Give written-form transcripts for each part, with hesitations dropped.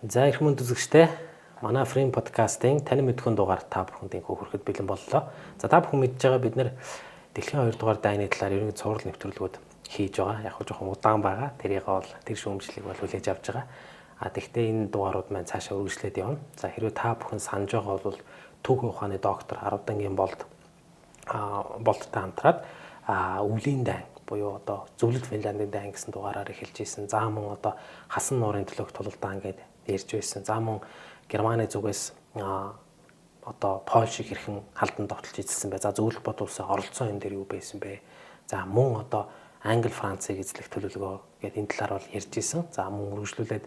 За их мөн үзэгчтэй манай Frame podcast-ийн танин мэдхүн дугаар та бүхэнд хөөрөхөд бэлэн боллоо. За та бүхэн мэдж байгаа бид нэр дэлхийн 2 дугаар дайны талаар ерөнхий цуврал нэвтрүүлгүүд хийж байгаа. Яг жоохон удаан байгаа. Тэрийг бол тэр шүүмжлэлийг бол хүлээж авч байгаа. Тэгэхдээ энэ дугаарууд маань цаашаа үргэлжлээд явна. За хэрвээ та бүхэн санаж байгаа бол түүх ухааны доктор Аравдангийн болд болттой хамтраад өвлийн дайн буюу одоо зөвлөлт Финляндийн дайн гэсэн дугаараар эхэлж ийсэн. За мөн одоо хасан нуурын төлөөх тулалдаан гэдэг ярьж байсан. За мөн Германы зүгээс одоо Польшиг хэрхэн халдан довтолж эзэлсэн бэ? За зөвлөх бод улсын оролцоо энэ дээр юу байсан бэ? За мөн одоо Англи, Францыг эзлэх төлөвлөгөө гэдэг энэ талаар бол ярьж ийсэн. За мөн үргэлжлүүлээд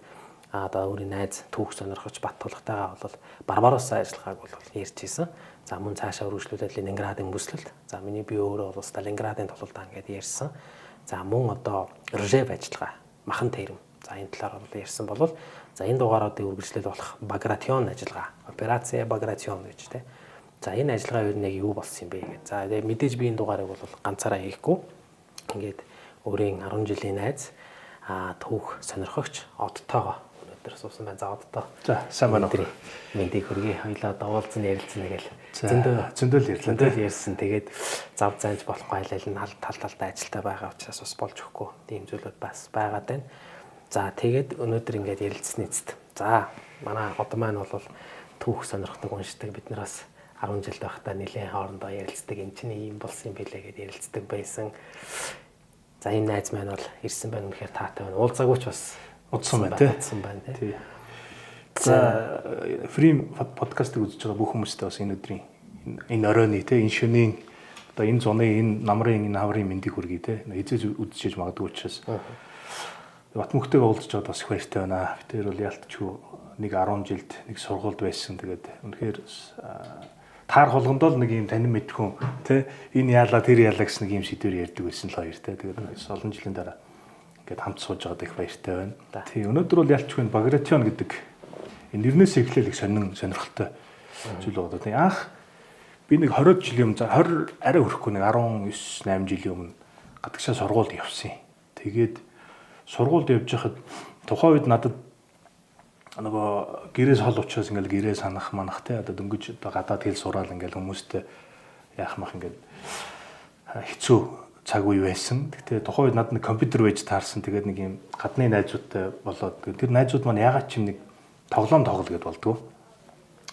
одоо өөрийн найз түүх сонирхогч Баттулгатайгаа бол Барбаросса ажиллагааг бол ярьж ийсэн. За мөн цаашаа үргэлжлүүлээд Ленинградын бүслэлт. За миний би өөрөө бол Сталинградын тулалдаан гэдээ ярьсан. За мөн одоо Ржев ажиллагаа, махан тэрэм. За энэ талаар бол ярьсан болов. За энэ дугааруудыг үргэлжлэл болох Багратион ажиллагаа, операци Багратион гэж тэ. За энэ ажиллагаа юу нэг юу болсон юм бэ гэж. За тэгээ мэдээж би энэ дугаарыг бол ганцаараа хийхгүй. Ингээд өөрийн 10 жилийн найз түүх сонирхогч Одтойгоо өнөөдөр суусан байна. За Одтоо. За сайн байна уу? Мэндийг хүргэе. Хоёлаа уулзсан ярилцсан тэгэл. Зөндөл ярьлаа. Зөндөл ярьсан. Тэгээд зав зааж болохгүй айлал нь талтай ажилтаа байгаа учраас бас болж өгөхгүй. Тийм зүйлүүд бас байгаад байна. За тэгээд өнөөдөр ингээд ярилцсны эцэст. За манай одоо маань бол түүх сонирхдаг уншдаг бид нараас 10 жил байхдаа нэлээд хоорондоо ярилцдаг энэ чинь ийм болсон юм билээ гэдээ ярилцдаг байсан. За энэ найз маань бол ирсэн байна үнэхээр таатай байна. Уулзаагүй ч бас удсан байна тий. За Frame podcast-ыг үзэж байгаа бүх хүмүүстээ бас энэ өдрийн энэ оройны тий энэ шөнийн одоо энэ зуны энэ намрын энэ хаврын мэндийг хүргэе тий. Эзэж үдчихэж магадгүй учраас Батмөхтэйгээ уулзч чад бас их баяртай байна. Би тэр бол ялтчгүй нэг 10 жилд нэг сургуульд байсан. Тэгээд үнэхээр таар холгондоо л нэг юм танин мэдхүн тий энэ яалаа тэр яалаа гэсэн нэг юм сэдвэр ярьдаг байсан л хоёр тий. Тэгээд олон жилийн дараа ингээд хамт сууж байгаад их баяртай байна. Тий өнөөдөр бол ялтчгүй Багратион гэдэг энэ нэрнээс эхлээл их сонирхолтой зүйл болоод тий. Анх би нэг 20 жилийн өмнө 20 арай хүрэхгүй нэг 19 8 жилийн өмнө гадагшаа сургуульд явсан. Тэгээд сургуульд явж байхад тухайн үед надад нөгөө гэрээс хол учраас ингээл гэрээ санах манах те одоо дөнгөж одоо гадаад хэл сураал ингээл хүмүүстэй яах мах ингээд хэцүү цаг үе байсан. Гэтэ тухайн үед надад нэг компьютер байж таарсан. Тэгээд нэг юм гадны найзуудтай болоод тэр найзууд маань ягаад ч юм нэг тоглоом тоглол гэдээ болдгоо.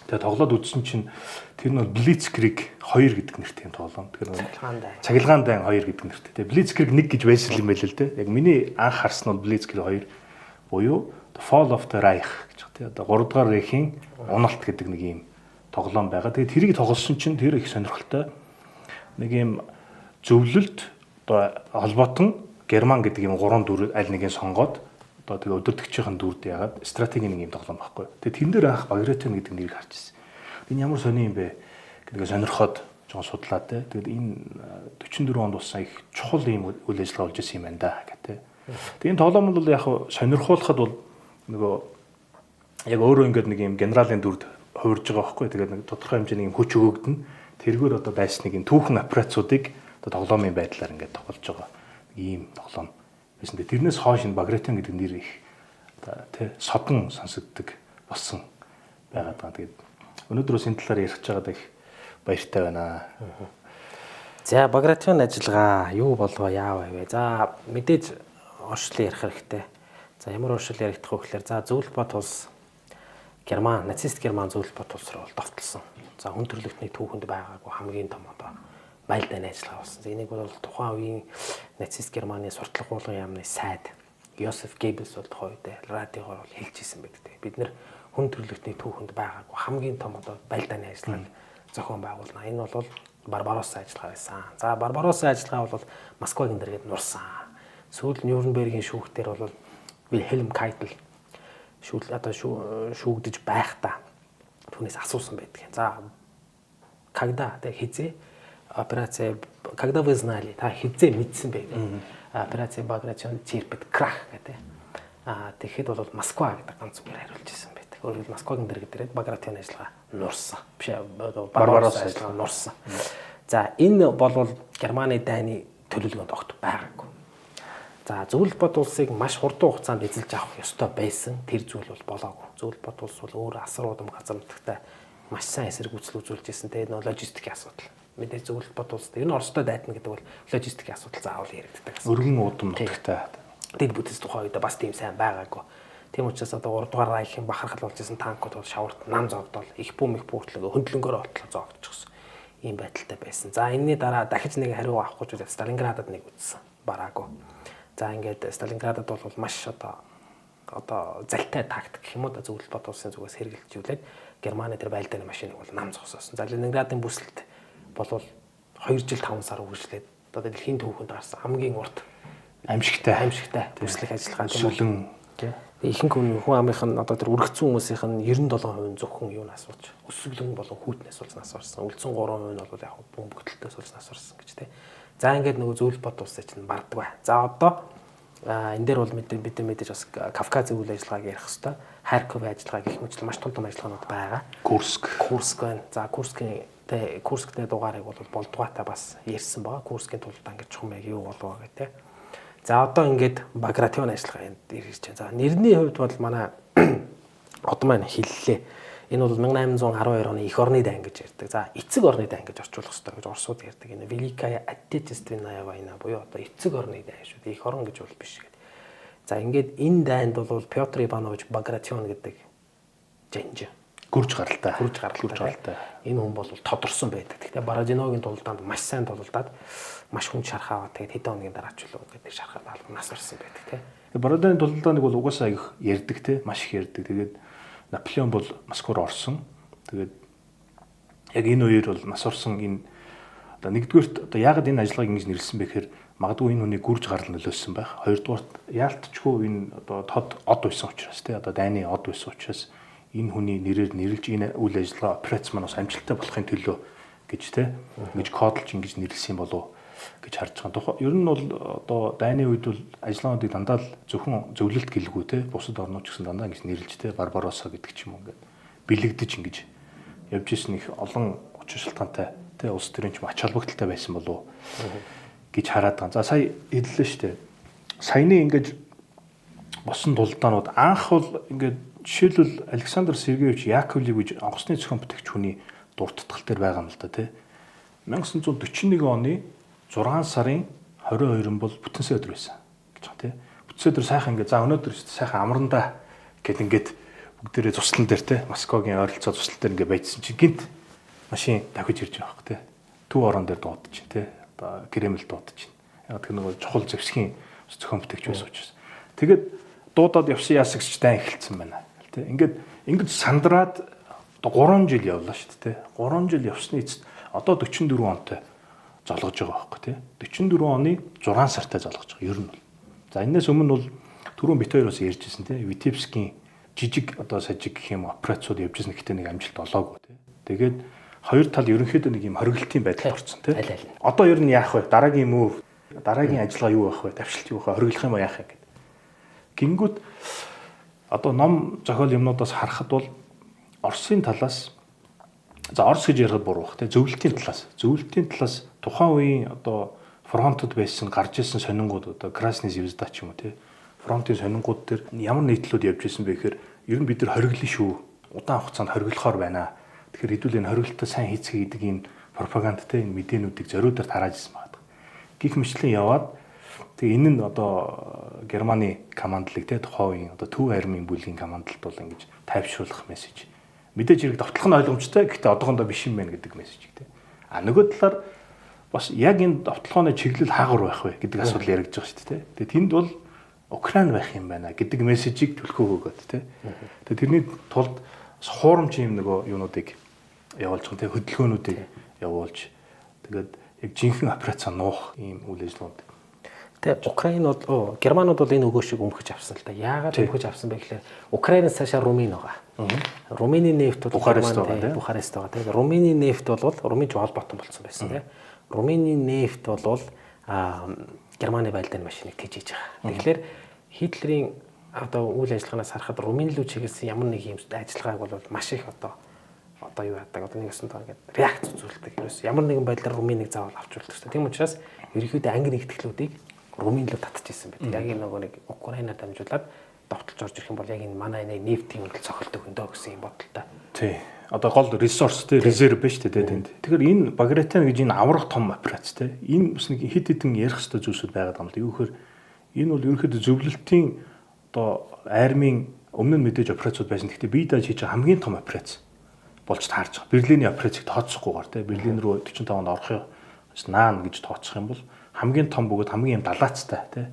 Тэгээд тоглоод үзсэн чинь тэр нь Blitzkrieg 2 гэдэг нэртэй юм тоглоом. Тэгэхээр цахилгаан дайн 2 гэдэг нэртэй. Тэгээд Blitzkrieg 1 гэж байсан юм байл л те. Яг миний анх харсан нь Blitzkrieg 2 буюу The Fall of the Reich гэж те. Одоо 3 дугаар Рейхийн уналт гэдэг нэг юм тоглоом байгаа. Тэгээд тэрийг тоглосон чинь тэр их сонирхолтой. Нэг юм зөвлөлт одоо холбоотон Герман гэдэг юм 3 4 аль нэгийг сонгоод одоо тэгээ өдөртөгчийн дүрд яагаад стратегийн нэг юм тоглоом байхгүй. Тэгээ тэн дээр анх Багратион гэдэг нэрийг харж ирсэн. Энэ ямар сони юм бэ гэдгээ сонирхоод жоохон судлаад те. Тэгээд энэ 44 онд болсон их чухал юм үйл ажиллагаа болж ирсэн юм байна да гэдэг. Тэгээ энэ тоглоом бол яг сонирхуулахад бол нөгөө яг өөрөө ингээд нэг юм генералын дүрд хуурж байгаа байхгүй. Тэгээд нэг тодорхой хэмжээний юм хүч өгөгдөн тэргээр одоо байсан нэг юм түүхэн операцуудыг одоо тоглоомын байдлаар ингээд тоглож байгаа. Ийм тоглоом. Тэрнээс хойш энэ Багратион гэдэг нэр их тий содон сонсогддог болсон байгаад байгаа. Тэгээд өнөөдрөөс энэ талаар ярих чагаад их баяртай байна. За Багратион ажиллагаа юу болов яав вэ? За мэдээж орчлон ярих хэрэгтэй. За ямар орчлон ярих вэ гэхээр за зөвлөх бот улс Герман, нацист Герман зөвлөх бот улс руу довтолсон. За хүн төрөлхтний түүхэнд байгаагүй хамгийн том одоо баял дайны ажиллагаа болсон. Энийг бол тухайн үеийн нацист Германы суртлах уулгын яамны сайд Йосеф Геббельс бол тухайн үед радиогоор бол хэлж ирсэн байдаг. Бид нэр хүн төрөлхтний түүхэнд байгаагүй хамгийн том одоо баял дайны ажиллагааг зохион байгуулна. Энэ бол Барбаросса ажиллагаа байсан. За Барбаросса ажиллагаа бол Москвагийн дэргэд нурсан. Сүүл Нюрнбергийн шүүхтэр бол Вильхельм Кайтл шүүгдэж байхдаа түүнээс асуусан байдаг. За когда тэ хизээ операция, когда вы знали, та хизээ мэдсэн бэ? Операция Багратион терпит крах гэдэг. Тэгэхэд бол Москва гэдэг ганц үгээр хариулж ирсэн байдаг. Өөрөөр Москвагийн дэргэд Багратион ажиллагаа нурсан. Биш Барбаросса ажиллагаа нурсан. За энэ бол Германы дайны төлөвлөгөөнд огт байгаагүй. За зөвлөлт бод улсыг маш хурдан хугацаанд эзэлж авах ёстой байсан. Тэр зүйл бол болоогүй. Зөвлөлт бод улс бол өөр асар удам газар нутагтай маш сайн эсэргүүцэл үзүүлж ирсэн. Тэгээд нөө логистикийн асуудал. Мэдээж зөвлөлт бод улс ер нь Оростой дайдна гэдэг бол логистикийн асуудал заавал яригддаг. Өргөн удам нутагтай. Дэд бүтэц тухай үед бас тийм сайн байгаагүй. Тийм учраас одоо 3 дугаар райхийн бахархал болж исэн танкууд бол шаварт нам зогдол их бүүм хүртлээ хөндлөнгөөр отлоо зогдчихсон. Ийм байдалтай байсан. За энэний дараа дахиж нэг хариу авах гэж Сталинградад нэг үзсэн. Бараагүй. За ингээд Сталинградад бол маш одоо залтай тактик гэх юм уу зөвлөлт бод улсын зүгээс хэрэгжилжүүлээд Германы тэр байлдааны машиныг бол нам зогсоосон. За Ленинградын бүсэлт бол 2 жил 5 сар үргэлжлээд одоо дэлхийн түүхэнд гарсан хамгийн урт аимшигтай бүслэх ажиллагаа сүлэн ихэнх хүн амынх нь одоо тэр үргэцсэн хүмүүсийнх нь 97% зөвхөн юунаас сурч өсвөлэн болон хүүтнээс суулснаас орсон. Үлдсэн 3% нь бол яг бөмбөгдөлтөө суулснаас орсон гэж тийм. За ингээд нөгөө зөвлөлт бод улсыг чинь барддаг бай. За одоо энэ дээр бол бид мэдээж бас Кавказын үйл ажиллагааг ярих хэвээр. Харьков ажиллагаа гэх мэт маш том ажиллагаанууд байгаа. Курск байна. За Курсктэй дугаарыг бол болдгоотой бас ярьсан байгаа. Курскийн тулд ингээд чухам яг юу болов гэх тийм. За одоо ингээд Багратион ажиллагаа энд ирж байна. За нэрний хувьд бол манай одоо маань хэллээ. Энэ бол 1812 оны эх орны дайн гэж ярьдаг. За эцэг орны дайн гэж орчуулах хэрэгтэй гэж орсууд ярьдаг. Энэ Великая Отечественная война буюу одоо эцэг орны дайн шүү. Эх орн гэж бол биш гэдэг. За ингээд энэ дайнд бол Пётр Иванович Багратион гэдэг жанж гүрж гаралтай. Энэ хүн бол тодорсон байдаг. Гэхдээ Бородиногийн тулдаанд маш сайн тулдаад маш хүн шархаа аваад тэгээд хэдэн хоногийн дараа ч л гэдэг шархаа нас барсан байдаг тийм. Бородиногийн тулдааныг бол угаасаа их ярьдаг тийм маш их ярьдаг. Тэгээд Наполеон бол Москваар орсон. Тэгээд яг энэ үеэр бол нас орсон энэ одоо нэгдүгээрт одоо яагаад энэ ажиллагааг ингэж нэрлсэн бэ гэхээр магадгүй энэ хүний гүрж гарал нөлөөлсөн байх. Хоёрдугаарт яалтчгүй энэ одоо тод од байсан учраас тийм одоо дайны од байсан учраас энэ хүний нэрээр нэрлж энэ үйл ажиллагаа операц маань бас амжилттай болохын төлөө гэж тийм ингэж кодлж ингэж нэрлсэн болов гэж харж байгаа. Ер нь бол одоо дайны үед бол ажиллагаануудыг дандаа л зөвхөн зөвлөлт гэлгүй те бусад орнууд ч гэсэн дандаа ингэж нэрлж те Барбаросса гэдэг ч юм уу ингээд бэлэгдэж ингэж явж исэн их олон учир шалтгаантай те улс төрийн ч ач холбогдолтой байсан болов гэж хараад байгаа. За сая хэллээ шүү дээ. Саяны ингэж босон тулдаанууд анх бол ингээд жишээлбэл Александр Сергеевич Яковлев гэж онгоцны зохион бүтээгч хүний дурдтгал дээр байгаа юм л да те 1941 оны 6 сарын 22-нд бол бүтэнсэ өдөр байсан гэж байна тий. Бүтэнсэ өдөр сайхан ингээд за өнөөдөр шүү дээ сайхан амрандаа гэд ингээд бүгдээрээ цуслан дээр тий Москвагийн ойролцоо цуслан дээр ингээд байжсан чинь гинт машин давхиж ирж байгаа хөөх тий. Төв орон дээр дуудаж чинь тий. Одоо Кремль дуудаж чинь. Яг тэр нэг чухал зэвсгийн зохион бүтээгч байсан учраас. Тэгээд дуудаад явсан ясагч дай эхэлсэн байна тий. Ингээд сандраад одоо 3 жил явлаа шүү дээ тий. 3 жил явсны эцэст одоо 44 онтой золгож байгаа байхгүй тий. 44 оны 6 сартай золгож байгаа ер нь бол. За энэс өмнө бол түрүүн бит хоёр бас ярьжсэн тий. Витебскийн жижиг одоо сажиг гэх юм операцууд явжсэн гэхдээ нэг амжилт олоогүй тий. Тэгээд хоёр тал ерөнхийдөө нэг юм хоригдлтын байдалд орсон тий. Одоо ер нь яах вэ? Дараагийн мөв, дараагийн ажиллагаа юу байх вэ? Давшилт юу байх вэ? Хориглох юм уу яах юм гэдэг. Гингүүд одоо ном зохиол юмнуудаас харахад бол Оросын талаас за Орос гэж ярихад буруу бах тий. Зөвлөлтийн талаас тухайн үеийн одоо фронтод байсан гарч ирсэн сонингууд одоо Красный Звезда ч юм уу тий. Фронтын сонингууд дээр ямар нийтлүүд явж ирсэн бэ гэхээр ер нь бид нар хориглоно шүү. Удаан хугацаанд хориглохоор байна. Тэгэхээр хэдүүл энэ хориглолтоо сайн хийцгээе гэдэг энэ пропагандтай энэ мэдээнүүдийг зориудаар тарааж ирсэн байна. Гих мэтлэн яваад тэгээ энэ нь одоо Германы командлыг тий тухайн үеийн одоо Төв армийн бүлгийн командлд бол ингэж тайвшруулах мессеж. Мэдээж хэрэг давтлах нь ойлгомжтой. Гэхдээ одоохондоо биш юм байна гэдэг мессеж тий. А нөгөө талаар бас яг энэ давталгооны чиглэл хаагур байх вэ гэдэг асуудал яригдж байгаа шүү дээ. Тэгээ тэнд бол Украин байх юм байна гэдэг мессежийг төлхөө өгөөд тий. Тэгээ тэрний тулд хуурамч юм нөгөө юунуудыг явуулж байгаа тий хөдөлгөөнүүдийг явуулж тэгээд яг жинхэнэ операц нуух ийм үйл ажиллагаанд. Тэгээ Украин бол Германууд бол энэ өгөөшийг өмгөж авсан л да. Яагаад өмгөж авсан бэ гэхээр Украинаас цаашаа Румын байгаа. Румыны нефт бол Бухарест байгаа. Тэгээ Румыны нефт бол Румынч холбоотой болсон байсан тий. Румыны нефт бол Германы байлдааны машиныг тэжээж байгаа. Тэгэхээр Хитлерийн одоо үйл ажиллагаанаас харахад Румын руу чиглэсэн ямар нэг юм ажиллагааг бол маш их одоо юу яадаг одоо нэгсэн тоо ингээд реакц үзүүлдэг. Ямар нэгэн байдлаар Румыныг заавал авч үлдэх хэрэгтэй. Тийм учраас ерөнхийдөө анги нэгтгэлүүдийг Румын руу татчихсан байдаг. Яг энэ нөгөө нэг Украинаар дамжуулаад довтолж орж ирэх юм бол яг энэ манай нэг нефтийн хөндлөлт цохилдог өндөө гэсэн юм бодолтой. Тий. Одоо гол ресурс тий резерв биш тий тэнд. Тэгэхээр энэ Багратиан гэж энэ аврах том операц тий. Энэ бас нэг хэд хэдэн ярих хэвээр зүйлсүүд байгаад байгаа юм л. Юу гэхээр энэ бол ерөнхийдөө зөвлөлтийн одоо армийн өмнө нь мэдээж операцууд байсан. Гэхдээ бие дааж хийж байгаа хамгийн том операц болж таарч байгаа. Берлиний операцийг тооцохгүйгээр тий. Берлин рүү 45 онд орохыг наан гэж тооцох юм бол хамгийн том бөгөөд хамгийн юм далаацтай тий.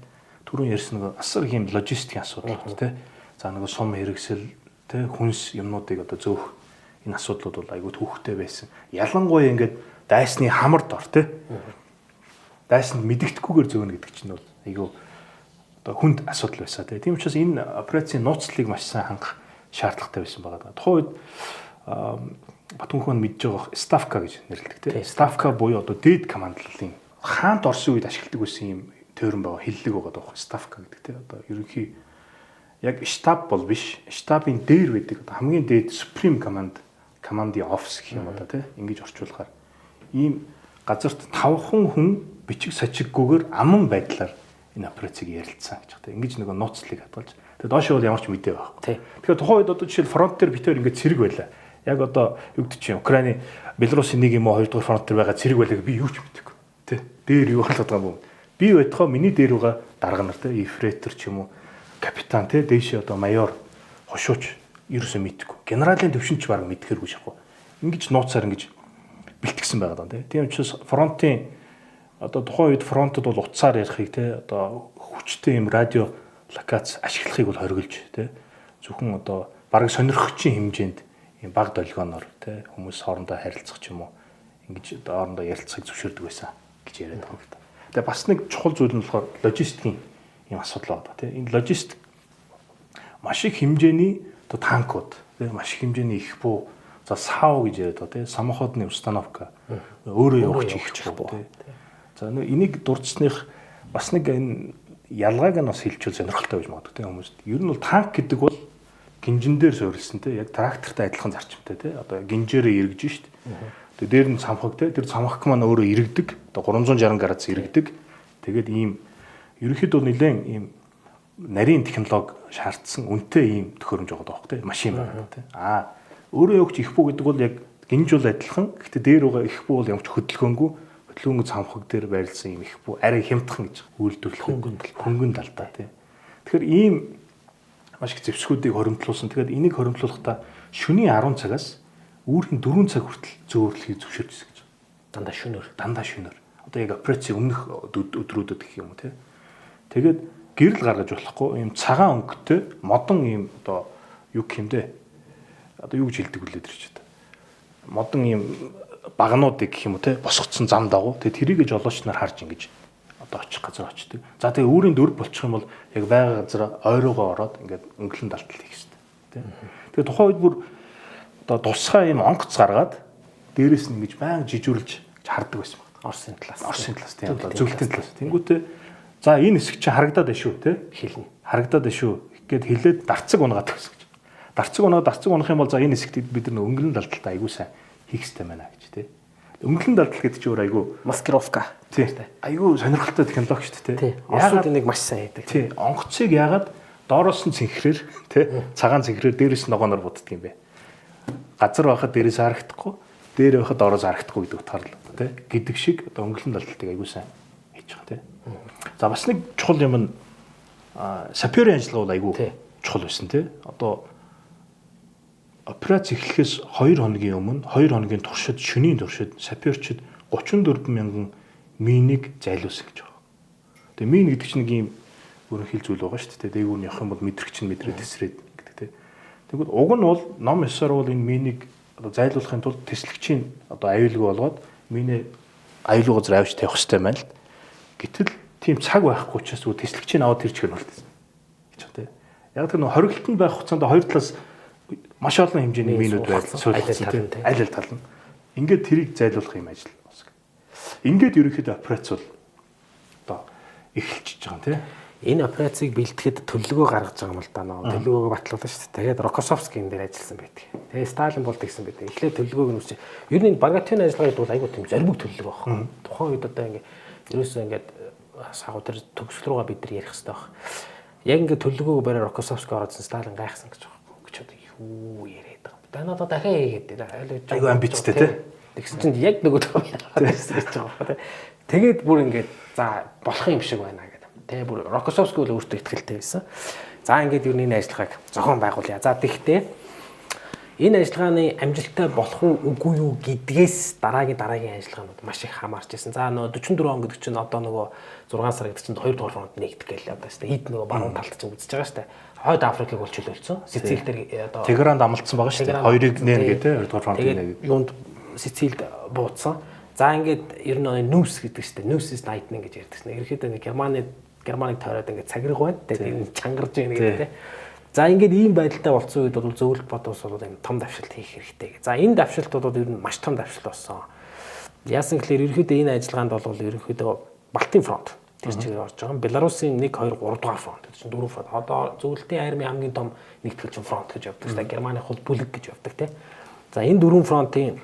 Түрүүн ярьсан нэг асар их юм логистикийн асуудал тий. За нэг сум хэрэгсэл тий хүнс юмнуудыг одоо зөөх энэ асуудлууд бол айгүй төвхтэй байсан. Ялангуяа ингээд дайсны хамар дор тий. Дайсанд мэдэгдэхгүйгээр зөөнө гэдэг чинь бол айгүй одоо хүнд асуудал байсан тий. Тийм учраас энэ операцийн нууцлалыг маш сайн хангах шаардлагатай байсан байгаа. Тухайн үед Батүнхэн мэдж байгаа Ставка гэж нэрлэдэг тий. Ставка буюу одоо дээд командлалын хаант Орсын үед ашигладаг байсан юм тойрон байгаа хиллэг байгаа даа. Ставка гэдэг тий. Одоо ерөнхий яг штаб бол биш. Штабын дээр байдаг одоо хамгийн дээд Supreme Command-ийн офис гэх юм одоо тий. Ингэж орчуулахаар ийм газарт 5 хүн бичиг сачиггүйгээр аман байдлаар энэ операцийг ярилцсан гэж байна. Ингэж нэг нууцлалыг хадгалж. Тэгээ доошоо бол ямар ч мэдээ байхгүй. Тэгэхээр тухайн үед одоо жишээл фронт дээр битээр ингэ цэрэг байлаа. Яг одоо юу гэдэг чинь Украины Белорусын нэг юм уу 2 дугаар фронт дээр байгаа цэрэг байлаа би юу ч мэдэхгүй. Тэ. Дээр юу болоод байгаа юм бэ? Би байтхаа миний дээр байгаа дарга нар тэ ефрейтор ч юм уу капитан тэ дээшээ одоо майор хошууч ерөөсөө мэдэхгүй. Генералын төвшинч баг мэдхэргүй шахав. Ингэж нууцаар ингэж бэлтгэсэн байгаа даа тэ. Тийм учраас фронтын одоо тухайн үед фронтод бол утсаар ярихыг тэ одоо хүчтэй юм радио локац ашиглахыг бол хориглож тэ зөвхөн одоо бараг сонирхогчийн хэмжээнд ийм баг долгионоор тэ хүмүүс хоорондоо харилцах ч юм уу ингэж хоорондоо ярилцахыг зөвшөөрдөг байсан гэж яриад байгаа юм л да. Тэгээ бас нэг чухал зүйл нь болохоор логистикийн ийм асуудал байна тэ. Энэ логистик маш их хэмжээний одоо танкууд тэ маш их хэмжээний их буу за САУ гэж яриад байгаа тэ самоходны установка өөрөө явах их буу тэ. За энийг дурдсных бас нэг энэ ялгааг нь бас хэлчихвэл сонирхолтой байж магадгүй тэ хүмүүс. Ер нь бол танк гэдэг бол гинжин дээр суурилсан те яг трактортай адилхан зарчимтай те одоо гинжээрээ эргэж шít. Тэгээ дээр нь цамхаг те тэр цамхаг маань өөрөө эргэдэг одоо 360 градус эргэдэг. Тэгээд ийм ерөнхийдөө нэлээд ийм нарийн технологи шаардсан үнэтэй ийм төхөөрөмж байгаа даах те машин байна те. Өөрөө явж их бүү гэдэг бол яг гинж бол адилхан. Гэхдээ дээр байгаа их бүү бол ямч хөдөлгөөнгүй цамхаг дээр байрлсан ийм их бүү арай хямдхан гэж үйлдвэрлэх хөнгөн талдаа те. Тэгэхээр ийм маш их зэвсгүүдийг хоримтлуулсан. Тэгээд энийг хоримтлуулахдаа шөнийн 10 цагаас үүрхэн 4 цаг хүртэл зөөвөрлөхийг зөвшөөрсөн гэж. Дандаа шөнөөр. Одоо яг операцийн өмнөх өдрүүдэд гэх юм уу те. Тэгээд гэрэл гаргаж болохгүй ийм цагаан өнгөтэй модон ийм одоо юу гэмдэ. Одоо юу гэж хэлдэг үлээд ирж байна. Модон ийм багнуудыг гэх юм уу те босгоцсон зам дагуу. Тэгээд тэрийг жолооч нар харж ингэж одоо очих газар очдөг. За тэгээ үүрийн дөрв болчих юм бол яг байгаа газар ойрогоо ороод ингээд өнгөлөн далтал хийх хэрэгтэй. Тэгээ тухайн үед бүр одоо тусгай юм онгоц гаргаад дээрээс нь ингэж баян жижүүрлж хардаг байсан байна. Орсын талаас тийм одоо зөвлөлтийн талаас. Тэнгүүтээ за энэ хэсэг чинь харагдаад байна шүү те хэлнэ. Харагдаад байна шүү гэд хэлээд дарцэг унгаад гэсэн гэж. Дарцэг унах юм бол за энэ хэсэгт бид нар өнгөлөн далталтай аягүй сайн хийх хэрэгтэй байна гэж те. Өнгөлөн далтал гэдэг чинь өөр айгүй маскировка. Тий. Айгүй сонирхолтой технологи шүү дээ. Яагаад энийг маш сайн хийдэг. Тий. Онгоцыг яагаад доороос нь цэнхрээр тий цагаан цэнхрээр дээрээс нь ногооноор буддаг юм бэ? Газар байхад дээрээс харагдахгүй, дээр байхад доороос харагдахгүй гэдэг утгаар л тий гэдэг шиг одоо өнгөлөн далталтыг айгүй сайн хийж байгаа тий. За бас нэг чухал юм нь саперын ажиллагаа бол айгүй чухал байсан тий. Одоо операц эхлэхээс 2 хоногийн өмнө 2 хоногийн туршид шөнийн туршид саперчид 34 мянган минийг зайлуулсан гэж байгаа. Тэгээ мин гэдэг чинь нэг юм өөрөөр хэл зүйл байгаа шүү дээ. Дээгүүр нь явах юм бол мэдрэгч нь мэдрээ тесрээд гэдэг тийм. Тэгвэл уг нь бол ном ёсоор бол энэ минийг одоо зайлуулахын тулд тэслэгчийн одоо аюулгүй болгоод минээ аюулгүй газар авч тавих хэрэгтэй байна л. Гэтэл тийм цаг байхгүй учраас зүгээр тэслэгчийн аваад тэрчгэр болтсон гэж байна тийм. Яг тэр нэг хоригдлтод байх хугацаанд хоёр талаас маш олон хэмжээний минүүд байлсан аль тал нь. Ингээд тэрийг зайлуулах юм ажил. Ингээд ерөнхийдөө операц бол одоо эхэлчихэж байгаа тийм. Энэ операцийг бэлтгэхэд төлөвлөгөө гаргаж байгаа юм л да нөө. Төлөвлөгөөгөө батлуулсан шүү дээ. Тэгээд Рокоссовский энэ дээр ажилласан байдаг. Тэгээд Сталин болд гэсэн байдаг. Эхлээд төлөвлөгөөг нь үсч. Ер нь Багратионы ажиллагаанд бол айгүй тийм зориг төлөвлөгөө байхгүй. Тухайн үед одоо ингээд ерөөсөө ингээд сагуу тэр төгсөл рүүгээ бид нар ярих хэрэгтэй баг. Яг ингээд төлөвлөгөөг бариа Рокоссовский ороодсон Сталин гайхсан гэж байгаа юм. Гэж юу яриад байгаа. Та надад дахиад хийгээд айгу амбицтай тий. Тэгсэн чинь яг нөгөө тоо ярьсан гэж байгаа юм. Тэгээд бүр ингээд за болох юм шиг байна гэдэг. Тэгээ бүр Рокоссовский бол өөртөө ихтэй байсан. За ингээд юу нэг ажиллагааг зохион байгуулъя. За тэгтээ энэ ажиллагааны амжилттай болох үгүй юу гэдгээс дараагийн ажиллагаанууд маш их хамаарч байсан. За нөгөө 44 он гэдэг чинь одоо нөгөө 6 сар гэдэг чинь 2 дугаар фронт нэгдэх гээл одоо хэвээр хэд нөгөө баруун талд чинь үзэж байгаа шүү дээ. Хойд Африкийг бол чөлөөлсөн. Сицил дээр одоо Тегеранд амлцсан байгаа шүү дээ. Хоёрыг нээн гэдэг 2 дугаар фронтыг нэг. Юунд Сицилд буудсан. За ингээд ер нь нүүс гэдэг шүү дээ. Нүүсэс найтнинг гэж ярьдаг шнэ. Ерөнхийдөө нэг Германыг тойроод ингээд цагираг байна. Тэгээд чангарж ийн гэдэг тийм. За ингээд ийм байдалтай болсон үед бол зөвлөлт бодвол бол энэ том давшилт хийх хэрэгтэй. За энэ давшилт бол ер нь маш том давшилт болсон. Яасан гэхээр ерөнхийдөө энэ ажиллагаанд бол ерөнхийдөө Балтийн фронт тэр чигээр орж байгаа. Белорусын 1 2 3 дугаар фронт гэдэг чинь 4 фронт. Одоо зөвлөлтийн армийн хамгийн том нэгтгэгч фронт гэж явдаг. Германы хул бүлэг гэж явдаг тийм. За энэ 4 фронтын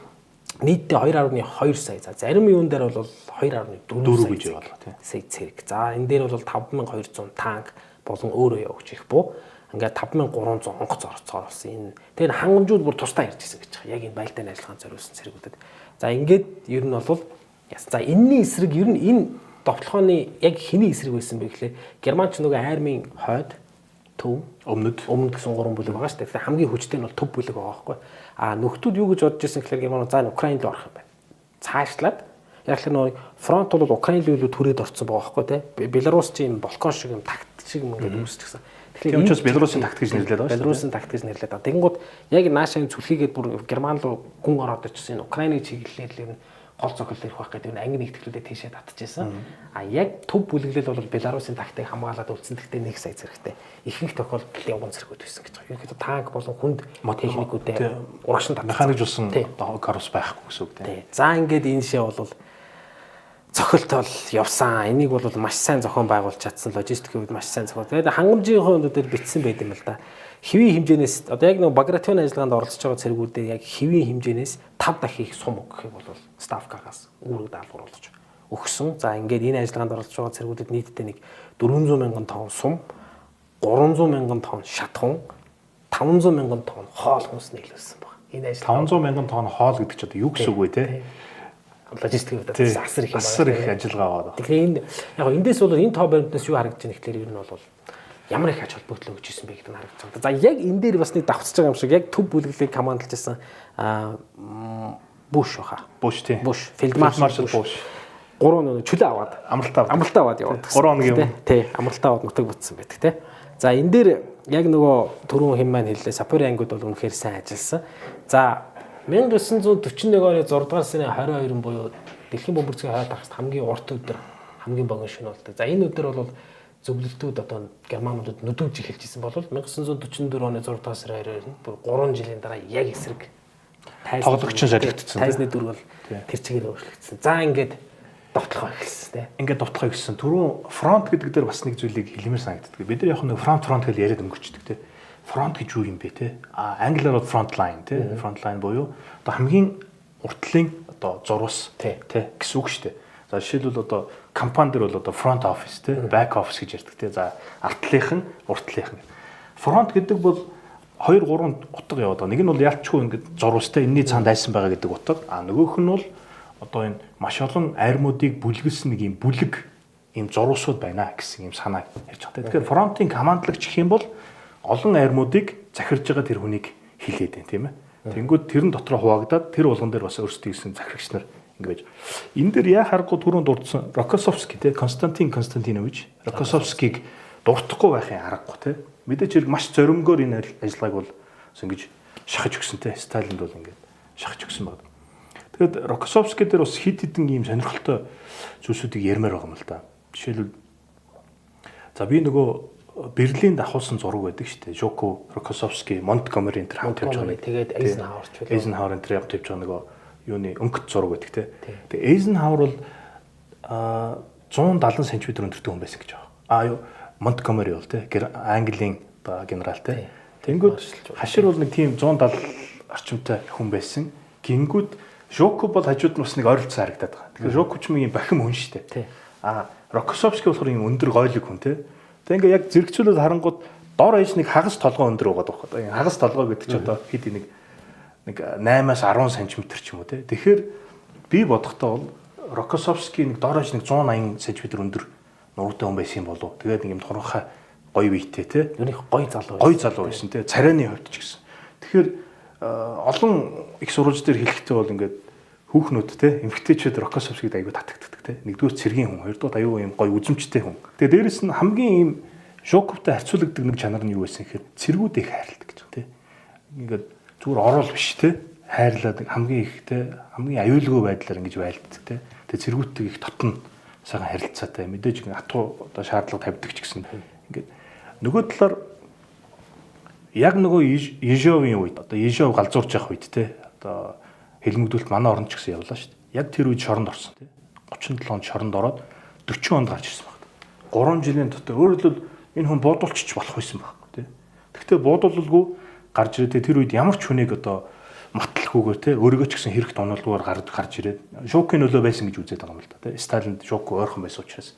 нийтдээ 2.2 сая. За зарим юун дээр бол 2.4 гэж яваалаа тийм. Сая цэрэг. За энэ дээр бол 5200 танк болон өөрөө явж их буу. Ингээд 5300 онгоц зориулсан. Энэ тэр хангамжууд бүр тусдаа ярьж ирсэн гэж байгаа. Яг энэ байлдааны ажиллагаанд зориулсан цэргүүдэд. За ингээд ер нь бол за энэний эсрэг ер нь энэ довтлохооны яг хэний эсрэг байсан бэ гэхлээр Германч нөгөө армийн хойд төв өмнөд гэсэн 3 бүлэг байгаа шүү дээ. Тэгэхээр хамгийн хүчтэй нь бол төв бүлэг байгаа байхгүй. Нөхдүүд юу гэж бодож ирсэн гэхлээр Герман за Украинд л орох юм байна. Цаашлаад яг л нөгөө фронт бол Украин руу түрээд орцсон байгаа байхгүй тий. Беларусь ч юм Балкан шиг юм такт шиг юм ингээд үүсчихсэн. Тэгэхээр учраас Белорусын такт гэж нэрлээд байгаа шүү дээ. Белорусын такт гэж нэрлээд байгаа. Тэгэнгუთ яг наашаа зүлхийгээд бүр Герман руу гүн ороод очсон энэ Украиныг чиглэлээр ер нь гол цогцол ирэх байх гэдэг нь анги нэгтгэлүүдэд тийшээ татчихсан. Яг төв бүлэглэл бол Белорусын тактыг хамгаалаад үлдсэн. Тэгтээ 1 сая зэрэгтэй. Ихэнх тохиолдолд явган зэрэгүүд байсан гэж байгаа. Ерөнхийдөө танк болон хүнд техникүүдээ урагшин татсан. Механикжуулсан карус байхгүй гэсэн үг тийм. За ингээд энэ шээ бол цохилтол явсан. Энийг бол маш сайн зохион байгуулж чадсан. Логистикийн үед маш сайн зохион. Тэгээд хангамжийн хувьд дээр бичсэн байт юм л да. Хэвийн хэмжээнээс одоо яг нэг Багратионы ажиллагаанд оролцож байгаа цэргүүдээ яг хэвийн хэмжээнээс 5 дахин их сум өгөхийг бол ставкагаас үүрэг даалгавруулж өгсөн. За ингээд энэ ажиллагаанд оролцож байгаа цэргүүдэд нийтдээ нэг 400 мянган тонн сум, 300 мянган тонн шатхун, 500 мянган тонн хоол хүнс нийлүүлсэн байна. Энэ ажил 500 мянган тонн хоол гэдэг чинь одоо юу гэсэн үг вэ те? Логистикийн хувьд асар их ажиллагаа байна. Тэгэхээр энэ яг эндээс бол энэ тоо баримтнаас юу харагдаж байна гэхэлэр ер нь бол ямар их ач холбогдол өгч ирсэн бэ гэдэг нь харагдаж байна. За яг энэ дээр бас нэг давцаж байгаа юм шиг яг төв бүлэглэлийг командалж ирсэн Буш баха. Буш тий. Буш, Фельдмаршал Буш. 3 чөлөө аваад амралтаа аваад яваад. 3 хоногийн өмнө тий, амралтаа аваад нутаг бүтсэн байдаг тий. За энэ дээр яг нөгөө түрүүн хэм маань хэллээ. Сапори ангиуд бол үнэхээр сайн ажилласан. За 1941 оны 6 дугаар сарын 22-нд буюу Дэлхийн бөмбөрцгийн хойд тагсад хамгийн урт өдөр, хамгийн богино шөнө болдог. За энэ өдөр бол зөвлөлтүүд одоо германуудад нүдүүж эхэлж исэн бол 1944 оны 6 дугаар сарын 22-нд бүр 3 жилийн дараа яг эсрэг тоглогч солигдсон. Тайзны дүр бол тэр чигээр өөрчлөгдсөн. За ингээд довтлохоо эхэлсэн тийм. Ингээд довтлохоо эхэлсэн. Түрүүн фронт гэдэг дээр бас нэг зүйлийг хэлмээр санагддаг. Бид нар яг нэг фронт гэж яриад өнгөрчдөг тийм. Фронт гэж юу юм бэ те? Англиар бол front line те. Front line буюу одоо хамгийн уртлын одоо зурвас те гэсэн үг шүү дээ. За жишээлбэл одоо компани дээр бол одоо front office те, back office гэж ярьдаг те. За артлынхан, уртлынхан. Front гэдэг бол 2 3 утга яваад байгаа. Нэг нь бол ялчгүй ингээд зурвастай энэний цаанд айсан байгаа гэдэг утга. Нөгөөх нь бол одоо энэ маш олон армуудыг бүлгэлсэн нэг юм бүлэг ийм зурвасууд байна гэсэн юм санаа ярьж байгаа. Тэгэхээр фронтын командлагч гэх юм бол олон армуудыг захирж байгаа тэр хүнийг хилээд байна тийм ээ. Тэнгүүд тэрэн дотроо хуваагдаад тэр болгон дээр бас өөрсдөө гэсэн захирагч нар ингэж. Энэ дээр яа харахгүй түрүүнд дурдсан Рокоссовский те Константин Константинович Рокоссовскийг дуртахгүй байхын аргагүй те. Мэдээж хэрэг маш зоримгоор энэ ажиллагааг бол ингэж шахаж өгсөн те. Сталинд бол ингэж шахаж өгсөн байна. Тэгэд Рокоссовский дээр бас хид хідэн ийм сонирхолтой зүйлсүүдийг ярмаар байгаа юм л да. Жишээлбэл за би нөгөө Берлинд ахуулсан зураг байдаг шүү дээ. Жоко Рокоссовский, Монтгомери энэ хамт явж байгаа. Тэгээд Эйзенхауэр ч үлээ. Эйзенхауэр энэ явж байгаа нөгөө юуны өнгөт зураг байдаг те. Тэгээд Эйзенхауэр бол 170 см өндөртэй хүн байсан гэж байгаа. Юу Монтгомери бол те. Английн генерал те. Тэнгүүд хашир бол нэг тийм 170 орчимтай хүн байсан. Гингүүд Жоко бол хажууд нь бас нэг ойролцоо харагдаад байгаа. Тэгэхээр Жоко ч юм бахим хүн шүү дээ. Рокоссовский болохоор юм өндөр гойлог хүн те. Тэгээ ингээ яг зэрэгцүүлээд харангууд дор ээж нэг хагас толгой өндөр байгаа байхгүй. Энэ хагас толгой гэдэг чинь одоо хэд нэг 8-аас 10 см ч юм уу те. Тэгэхээр би бодохдоо бол Рокоссовский нэг дор ээж нэг 180 см өндөр нуруутай хүн байсан болов. Тэгээд нэг юм туранхай гоё биетэй те. Нүрийн гоё залуу. Гоё залуу байсан те. Царайны хувьд ч гэсэн. Тэгэхээр олон их сурвалж дээр хэлэхдээ бол ингээд хүүхнүүд те эмгтээчүүд Рокоссовскийг аягүй татагддаг те. Нэгдүгээр цэргийн хүн, хоёрдугаар аюу юм гоё үзмжтэй хүн. Тэгээ дээрэс нь хамгийн ийм Жоковтой харьцуулагддаг нэг чанар нь юу байсан гэхээр цэргүүд их хайрладаг гэж те. Ингээд зүгээр орол биш те. Хайрлаад хамгийн их те хамгийн аюулгүй байдлаар ингэж байлддаг те. Тэгээ цэргүүдтэй их дотн сайхан харилцаатай мэдээж атуу одоо шаардлага тавьдаг ч гэсэн ингээд нөгөө талаар яг нөгөө Ежовын үед одоо Ежов галзуурж явах үед те одоо хэлмэгдүүлэлт манай орнд ч гэсэн явлаа шүү дээ. Яг тэр үед шоронд орсон те. 37 онд шоронд ороод 40 онд гарч ирсэн байна. 3 жилийн дотор өөрөөр хэлбэл энэ хүн буудуулчих болох байсан байхгүй те. Гэхдээ буудуулалгүй гарч ирээд тэр үед ямар ч хүнийг одоо матлахгүйгээр те өөригөө ч гэсэн хэрэгт оноолгоор гарч ирээд Жокийн нөлөө байсан гэж үзээд байгаа юм л да те. Сталинд Жоко ойрхон байсан учраас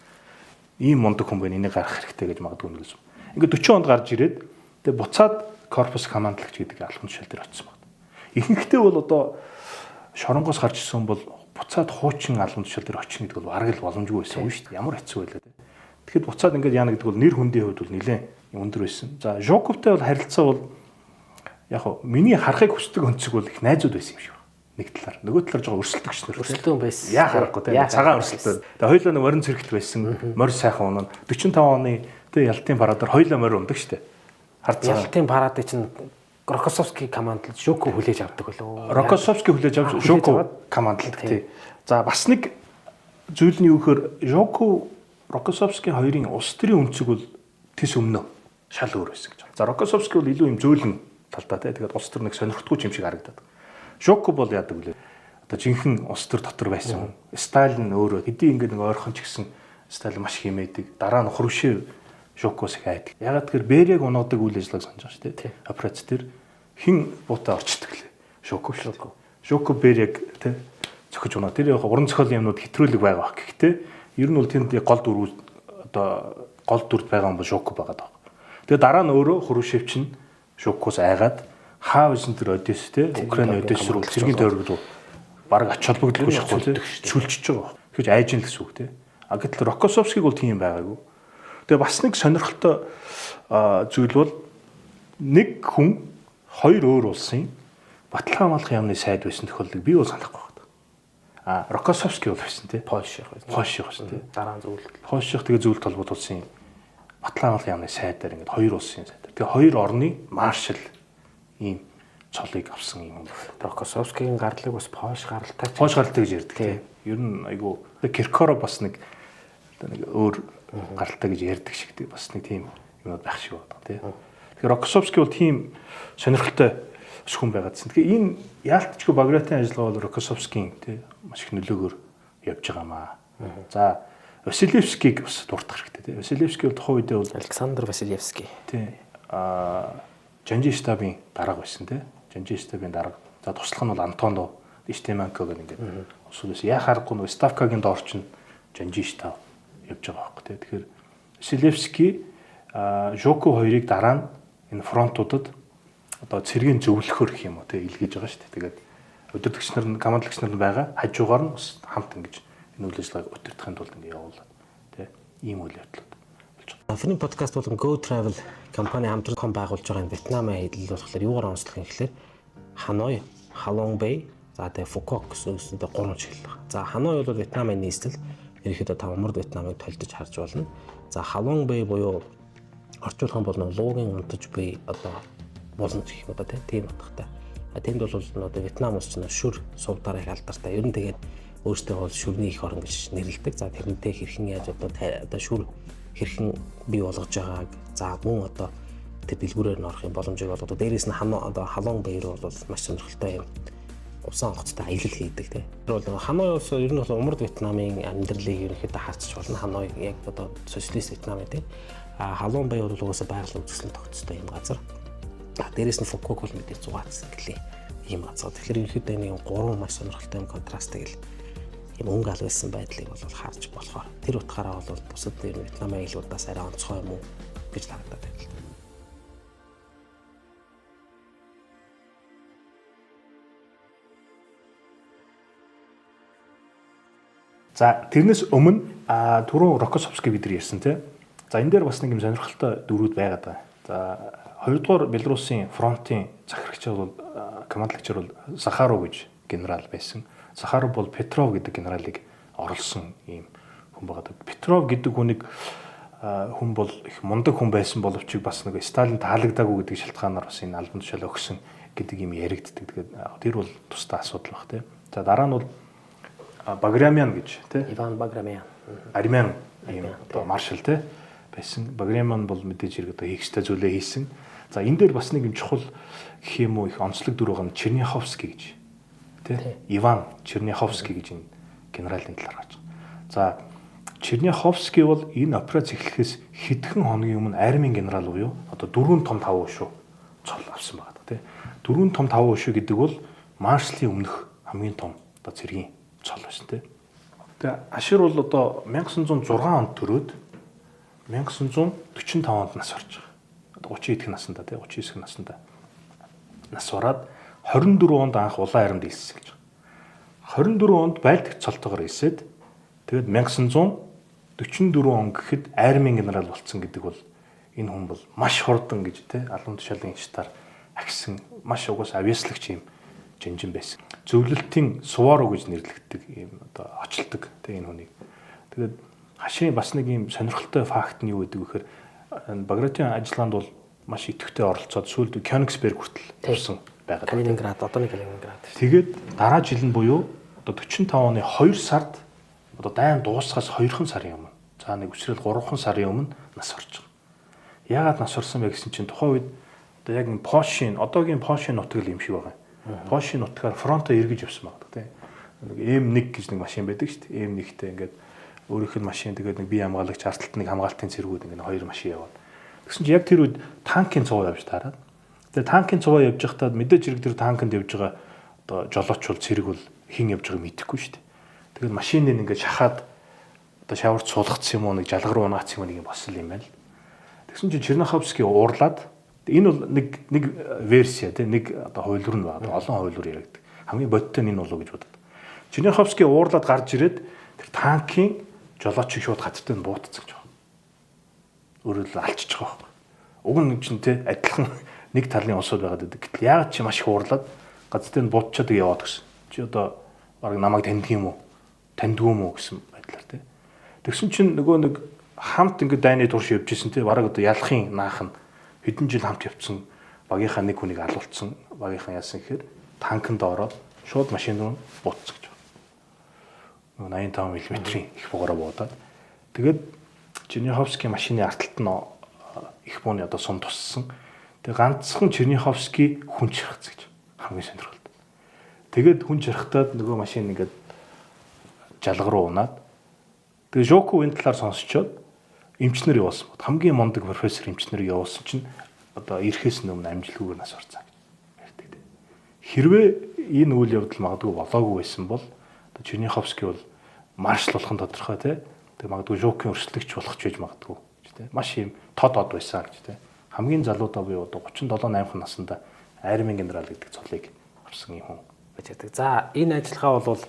ийм мундаг хүн байна энийг гарах хэрэгтэй гэж магадгүй нэгсэн. Ингээд 40 онд гарч ирээд тэгээ буцаад корпус командлагч гэдэг алхам тушаал дээр очсон байна. Ихэнхдээ бол одоо шоронгоос гарч ирсэн бол буцаад хуучин албан тушаал дээр очих гэдэг бол арга л боломжгүй байсан юм шүү дээ. Ямар хэцүү байлаа те. Тэгэхэд буцаад ингээд яана гэдэг бол нэр хүндийн хувьд бол нэлээд өндөр байсан. За Жоковтой бол харилцаа бол яг хоо миний харахыг хүсдэг өнцөг бол их найзууд байсан юм шиг байна. Нэг талаар. Нөгөө талаар жоо өрсөлдөгч нар. Өрсөлдөөн байсан. Яа харахгүй те. Цагаан өрсөлдөөн. Тэгээ хоёулаа нэг морин цэрэгт байсан. Морь сайхан унаа. 45 оны те ялтын парадаар хоёулаа морь ундаг шүү дээ. Ялтын парадыг чинь Рокоссовский командлж Жоко хүлээж авдаг болов. Рокоссовский хүлээж авч Жоко командлдаг тий. За бас нэг зүйл нь юу гэхээр Жоко Рокоссовский хоёрын улс төрийн өнцөг бол тис өмнө шал өөр байсан гэж. За Рокоссовский бол илүү юм зөөлөн талдаа тий. Тэгээд улс төр нэг сонирхтгүй юм шиг харагдаад. Жоко бол яадаг вүлээ. Одоо жинхэнэ улс төр дотор байсан. Сталин өөрөө хэдий ингээд нэг ойрхон ч гэсэн Сталин маш хэмээдэг. Дараа нь Хрущев Жокос их айдаг. Ягаад гэхээр Берияг унаадаг үйл ажиллагааг санаж байгаа шүү дээ. Операц дээр хин буута орчдөг лээ. Жоко Берияг тий зөхөж унаа. Тэр яг уран зохиолын юмнууд хэтрүүлэг байгаа баг. Гэхдээ ер нь бол тэнд гол дүр одоо гол дүрд байгаа юм бол Жоко байгаа даа. Тэгээ дараа нь өөрөө Хрущев чинь Жокос айгаад хаавсан тэр Одесс тий Украин Одесс руу цэргийн тойрог руу баг ач холбогдолгүй шахуулж чүлчж байгаа. Тэгэж айжин л гэсэн үг тий. А гэтэл Рокоссовскийг бол тийм байгаагүй. Тэгээ бас нэг сонирхолтой зүйл бол нэг хүн хоёр өөр улсын баталгаа хамгаалах яамны сайд байсан тохиолдлыг би бол санахгүй байна. Рокоссовский бол байсан тий. Польш явах байсан тий. Дараа нь зөвлөлт. Польших тэгээ зөвлөлт толгойд улсын баталгаа хамгаалах яамны сайдаар ингээд хоёр улсын сайдаар. Тэгээ хоёр орны маршал ийм цолыг авсан юм. Рокоссовскийн гардлыг бас Польш гаралтай. Польш гаралтай гэж ярьдаг тий. Ер нь айгу Киркоро бас нэг өөр гаралтай гэж ярьдаг шиг тий бас нэг тийм юмуд байх шиг байна тий. Тэгэхээр Рокоссовский бол тийм сонирхолтой хүн байгаад байна. Тэгэхээр энэ яалтчгүй Багратын ажиллагаа бол Рокоссовскийн тий маш их нөлөөгөөр явж байгаа маа. За Василевскийг бас дуртах хэрэгтэй тий. Василевский бол тухайн үедээ бол Александр Василевский тий Жанжи штабын дарга байсан тий. Жанжи штабын дарга. За туслах нь бол Антоно Штеманко гэх ингээд усулс яа харахгүй нөө Ставкагийн доор чинь Жанжи штаб явж байгаа байхгүй тий. Тэгэхээр Василевский Жоко хоёрыг дараа нь энэ фронтуудад одоо цэргийн зөвлөхөр гэх юм уу тий илгээж байгаа шүү дээ. Тэгээд удирдагч нар нь командлагч нар нь байгаа хажуугаар нь бас хамт ингэж энэ үйл ажиллагааг удирдахын тулд ингэ явуулаад тий ийм үйл явдлууд болж байгаа. Африкийн подкаст болон Go Travel компани хамтран байгуулж байгаа энэ Вьетнамын хэдэл болохоор юугаар онцлох юм гэхээр Ханой, Халон Бэй, за тэгээ Фукок гэсэн үгсэндээ 3 чиглэл байна. За Ханой бол Вьетнамын нийслэл ерөөхдөө 5 умард Вьетнамыг толдож харж болно. За Халон Бэй буюу орчуулах бол луугийн унтаж буй одоо боломж гэх юм одоо тийм утгатай. Тэнд бол одоо Вьетнам улс чинь шүр сувдаар их алдартай. Ер нь тэгээд өөртөө бол шүрний их орн гэж нэрлэдэг. За тэрнтэй хэрхэн яаж одоо шүр хэрхэн бий болгож байгааг за мөн одоо тэр дэлгүүрээр нь орох юм боломжийг бол одоо дээрээс нь одоо Халон Бэй руу бол маш сонирхолтой юм усан онгоцтой аялал хийдэг тийм. Тэр бол Ханой улс ер нь бол умард Вьетнамын амьдралыг ерөнхийдөө харьцаж болно. Ханой яг одоо социалист Вьетнам тийм. Халон Бэй бол угаасаа байгалийн үзэсгэлэн тогтцтой юм газар. Дээрээс нь Фукок бол мэдээ 100 гэлээ ийм газар. Тэгэхээр ерөнхийдөө нэг 3 маш сонирхолтой юм контрастыг л юм өнгө ал байсан байдлыг бол харж болохоор тэр утгаараа бол бусад Вьетнам аюулуудаас арай онцгой юм уу гэж харагдаад байна. За тэрнээс өмнө түрүү Рокоссовский бид нар ярьсан тий. За энэ дээр бас нэг юм сонирхолтой дөрүүд байгаад байна. За хоёрдугаар Белорусын фронтын захирагч бол командлагчаар бол Захаров гэж генерал байсан. Захаров бол Петров гэдэг генералыг орлсон ийм хүн байгаа. Петров гэдэг хүнийг хүн бол их мундаг хүн байсан боловч бас нэг Сталин таалагдаагүй гэдэг шалтгаанаар бас энэ албан тушаал өгсөн гэдэг юм яригддаг. Тэгээд тэр бол тусдаа асуудал баг тий. За дараа нь бол Баграмян гэж тий. Иван Баграмян. Армян ийм одоо маршал тий байсан. Баграмян бол мэдээж хэрэг одоо хийхстэй зүйлээ хийсэн. За энэ дээр бас нэг юм чухал гэх юм уу их онцлог дүр байгаа нь Черняховский гэж тий. Иван Черняховский гэж энэ генералын талаар гарч байгаа. За Черняховский бол энэ операц эхлэхээс хэдхэн хоногийн өмнө армийн генерал буюу одоо 4 том 5 шүү цол авсан байгаа тий. 4 том 5 шүү гэдэг бол маршалын өмнөх хамгийн том одоо цэргийн цол байсан тий. Тэгээ Ашир бол одоо 1906 онд төрөөд 1945 онд нас орж байгаа. Одоо 30 идэх наснда тий 39 наснда нас ороод 24 онд анх улаан аримд илсэн гэж байгаа. 24 онд Балтик цолтойгоор илсээд тэгээд 1944 он гэхэд армийн генерал болсон гэдэг бол энэ хүн бол маш хурдан гэж тий албан тушаалын институтаар агсан маш угаас авьяаслагч юм жинжин байсан. Зөвлөлтийн Суворов гэж нэрлэгддэг ийм одоо очилдог тий энэ хүнийг. Тэгээд Хаширын бас нэг ийм сонирхолтой факт нь юу гэдэг вэ гэхээр Багратиан ажиллагаанд бол маш идэвхтэй оролцоод сүүлд Königsberg хүртэл явсан байгаа. Калининград, одооны Калининград. Тэгээд дараа жил нь буюу одоо 45 оны 2 сард одоо дайн дуусахаас 2хан сарын өмнө. За нэг үсрэл 3хан сарын өмнө нас орж байгаа. Яагаад нас орсон бэ гэсэн чинь тухайн үед одоо яг энэ Польшийн одоогийн Польшийн нутаг юм шиг байгаа. Польшийн нутгаар фронтоо эргэж явсан байгаа тийм. Нэг M1 гэж нэг машин байдаг шүү дээ. M1-тэй ингээд өөрийнх нь машин тэгээд нэг бие хамгаалагч арталт нэг хамгаалтын цэргүүд ингээд хоёр машин яваад. Тэгсэн чинь яг тэр үед танкын цуваа явж таараад. Тэгээд танкын цуваа явж байхдаа мэдээж хэрэг тэр танкнд явж байгаа одоо жолооч бол цэрэг бол хин явж байгааг мэдэхгүй шүү дээ. Тэгээд машиныг ингээд шахаад одоо шаварт суулгацсан юм уу нэг жалгар руу унаацсан юм нэг босол юм байна л. Тэгсэн чинь Черняховский уурлаад энэ бол нэг версия тийм нэг одоо хувилбар нь байна. Олон хувилбар яригддаг. Хамгийн бодиттой нь энэ болов гэж бодод. Черняховский уурлаад гарч ирээд тэр танкийн жолоочийг шууд хаттай нь буутцсан гэж байна. Өөрөөр алчиж байгаа байхгүй. Уг нь чинь тийм адилхан нэг талын усууд байгаад байдаг. Гэтэл яагаад чи маш их уурлаад газтай нь буутчаад яваад гэсэн. Чи одоо бараг намайг таньдаг юм уу? Таньдгүй юм уу гэсэн байдлаар тийм. Тэгсэн чинь нөгөө нэг хамт ингээд дайны турш явж исэн тийм бараг одоо ялахын наахан хэдэн жил хамт явцсан багийнхаа нэг хүнийг алуулсан багийнхаа яасан гэхээр танкнд ороод шууд машин руу буутсан гэж байна. 85 мм-ийн их бугаараа буудаад тэгээд Черняховский машины арталт нь их бууны одоо сум туссан. Тэгээд ганцхан Черняховский хүн чирхц гэж хамгийн сонирхолтой. Тэгээд хүн чирхтаад нөгөө машин ингээд жалгар руу унаад тэгээд Жоку энэ талаар сонсчоод эмчнэр явуулсан. Хамгийн мундаг профессор эмчнэр явуулсан чинь одоо ирэхээс өмнө амжилтгүйгээр нас орцсон гэж ярьдаг. Хэрвээ энэ үйл явдал магадгүй болоогүй байсан бол одоо Черняховский бол маршал болох нь тодорхой тий. Тэгээд магадгүй Жокийн өрсөлдөгч болох ч байж магадгүй гэж тий. Маш юм тод байсан гэж тий. Хамгийн залуудаа буюу одоо 37-8 наснда армийн генерал гэдэг цолыг авсан юм хүн байж байдаг. За энэ ажиллагаа бол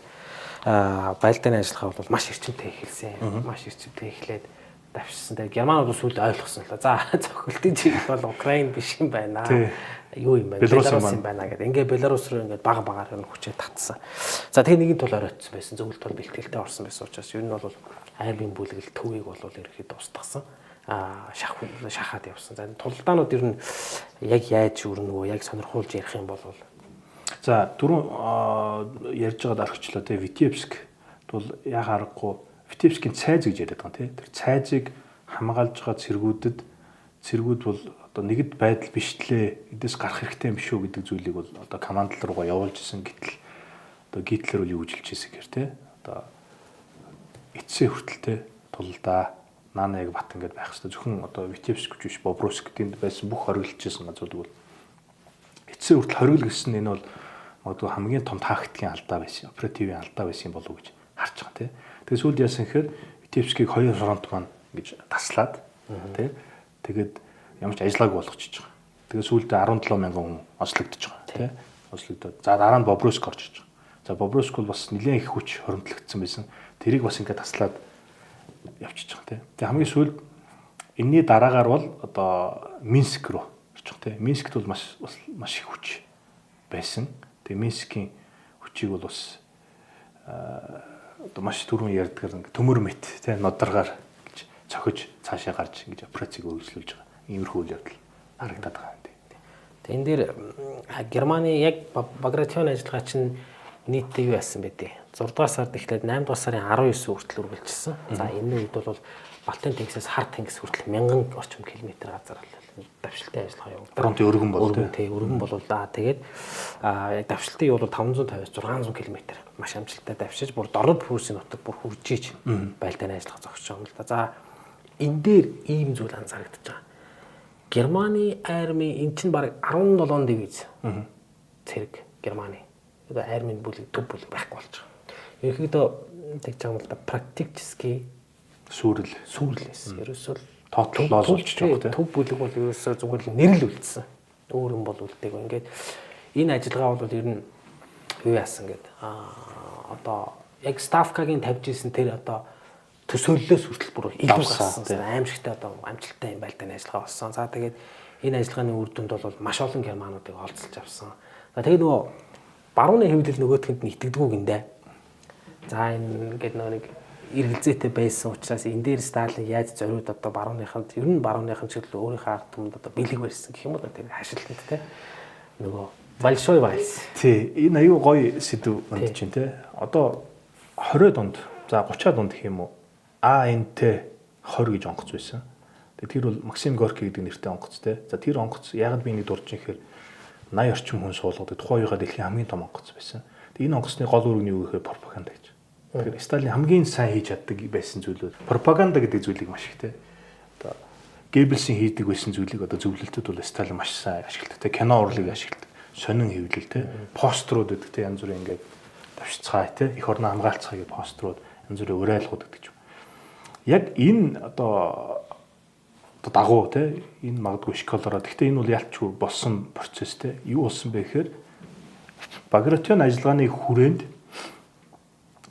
байлдааны ажиллагаа бол маш эрчимтэй эхэлсэн. Маш эрчимтэй эхлээд давшсан. Тэгээд Германууд сүүлд ойлгосон л. За цохилтын чиглэл бол Украин биш юм байна. Юу юм бэ? Беларусь юм байна гэдэг. Ингээ Беларусь руу ингээ бага багаар нь хүчээ татсан. За тэгээ нэгэн тул оройтсан байсан. Зөвлөлт тул бэлтгэлтэй орсон байсан учраас ер нь бол армийн бүлэгэл төвийг бол ерөөхдөө устгасан. Шахаад явсан. За тулдаанууд ер нь яг яаж өрнөгөө, яг сонирхуулж ярих юм бол за дөрөв ярьж байгаад орхичлаа те Витебск бол яг аргагүй Витебскийн цайз гэж яриад байгаа те. Тэр цайзыг хамгаалж байгаа цэргүүд бол одоо нэгд байдал биштлээ эдээс гарах хэрэгтэй юм биш үү гэдэг зүйлийг бол одоо командл руугаа явуулж исэн гэтэл одоо Гитлер бол юу гэж хэлжсэн гэхээр те одоо эцсийн хүртэлтэй тулдаа Нанаяг бат ингээд байх хэрэгтэй зөвхөн одоо Витебск гэж биш Бобруйск гэдэнд байсан бүх хориглолжсэн газрууд бол эцсийн хүртэл хориглол гэсэн энэ бол магадгүй хамгийн том тактикийн алдаа байсан оперативын алдаа байсан болов уу гэж харж байгаа тий. Тэгээд сүүлд яасан гэхээр Витебскийг 2 фронт маань ингэж таслаад тий. Тэгээд ямар ч ажиллааг болгочихж байгаа. Тэгээд сүүлдээ 17 мянган хүн ослогдож байгаа тий. Ослогдоод. За дараа нь Бобруйск орж иж байгаа. За Бобруйск бол бас нэлээд их хүч хоримтлагдсан байсан. Тэрийг бас ингээд таслаад явчихж байгаа тий. Тэгээд хамгийн сүүлд энэний дараагаар бол одоо Минск руу орж байгаа тий. Минскт бол маш их хүч байсан. Тэгээд Минскийн хүчийг бол бас одоо маш түрүүн ярьдгаар ингээд төмөр мэт тий нодоргаар гэж цохиж цаашаа гарч ингэж операцийг үргэлжлүүлж байгаа. Иймэрхүү үйл явдал харагдаад байгаа юм. Тэгээд энэ дээр Германы яг Багратион ажиллагаа чинь нийтдээ юу яасан бэ дээ? 6 дугаар сард эхлээд 8 дугаар сарын 19 хүртэл үргэлжилсэн. За энэ үед бол Балтийн тэнгисээс Хар тэнгис хүртэл 1000 орчим километр газар давшилтын ажиллагаа явуулдаг. Фронтын өргөн бол тий өргөн болол да. Тэгээд давшилтын юу бол 550-аас 600 км маш амжилттай давшиж бүр дорнод Прусийн нутаг бүр хүржиж байлдааны ажиллагаа зогсож байгаа юм л да. За энэ дээр ийм зүйл анзаарэгдэж байгаа. Германы арми эн чинь баг 17 дивиз цэрэг Германы. Одоо армийн бүлэг төв бүлэг байхгүй болж байгаа. Ерөнхийдөө тэгж байгаа юм л да практически сүрлээс. Ерөөсөө тоотлол олж байгаа тийм. Төв бүлэг бол ерөөсөө зүгээр л нэрэл үлдсэн. Өөр юм бол үлдээг. Ингээд энэ ажиллагаа бол ер нь юу яасан гэдэг. Одоо яг Ставкагийн тавьж исэн тэр одоо төсөөллөөс хүртэл бүр илүү гарсан. Аимшигтай одоо амжилттай юм байлдааны ажиллагаа болсон. За тэгээд энэ ажиллагааны үр дүнд бол маш олон германуудыг олцолж авсан. За тэгээд нөгөө барууны хэвлэл нөгөөтгөнд нь итгэдэггүй гиндэ. За энэ ингээд нэг эргэлзээтэй байсан учраас энэ дээр Сталин яаж зориуд одоо барууныханд ер нь барууныхан ч л өөрийнхөө ард түмэнд одоо бэлэг барьсан гэх юм бол тэр хашилтанд те нөгөө Большой вальс. Тий, энэ аюу гоё сэдв өнд чинь те. Одоо 20 дунд, за 30 дунд гэх юм уу? АНТ 20 гэж онгоц байсан. Тэгээд тэр бол Максим Горький гэдэг нэртэй онгоц те. За тэр онгоц яагаад би энийг дурж ихээр 80 орчим хүн суулгадаг тухайн үеийнхээ дэлхийн хамгийн том онгоц байсан. Тэгээд энэ онгоцны гол үүрэг нь юу гэхээр пропаганда гэж. Тэгэхээр Сталин хамгийн сайн хийж чаддаг байсан зүйлүүд пропаганда гэдэг зүйлийг маш ихтэй. Одоо Геббельсийн хийдэг байсан зүйлийг одоо зөвлөлтөд бол Сталин маш сайн ашигладаг. Тэ кино урлыг ашигладаг. Сонин хэвлэл тэ пострууд гэдэг тэ янз бүрийн ингээд давшицгаая тэ их орноо хамгаалцгаая гэх пострууд янз бүрийн уриалгууд гэдэг ч юм. Яг энэ одоо дагуу тэ энэ магадгүй школороо. Гэхдээ энэ бол ялчгүй болсон процесс тэ. Юу болсон бэ гэхээр Багратион ажиллагааны хүрээнд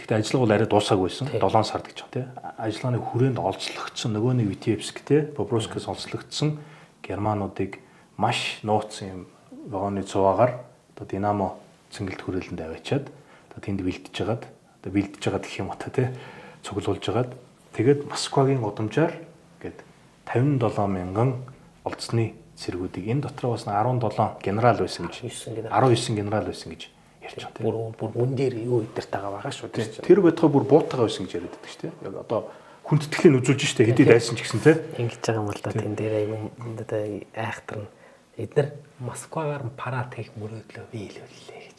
гэхдээ ажиллага бол арай дуусаагүй байсан. 7 сард гэж байна тий. Ажиллагааны хүрээнд олзлогдсон нөгөө нэг Витебск тий Бобруйскээс олзлогдсон германуудыг маш нууцсан юм вагоны цуваагаар одоо Динамо цэнгэлт хүрээлэнд аваачаад одоо тэнд бэлдэж хагаад одоо бэлдэж байгаа гэх юм уу та тий цуглуулж хагаад тэгээд Москвагийн гудамжаар гээд 57 мянган олзсны цэргүүдийг энэ дотор бас 17 генерал байсан гэж 19 генерал байсан гэж ярьж байгаа тийм. Бүр мөн дээр юу өдөртэйгээ байгаа шүү дээ. Тэр байтугай бүр буутагаа байсан гэж яриад байдаг шүү дээ. Яг одоо хүндэтгэлийг үзүүлж штэ хэдий дайсан ч гэсэн тийм. Ингэж байгаа юм л да тэн дээр юм одоо айхтар нь эдгээр Москвагаар парад хийх мөрөөдлөө биелүүллээ гэж.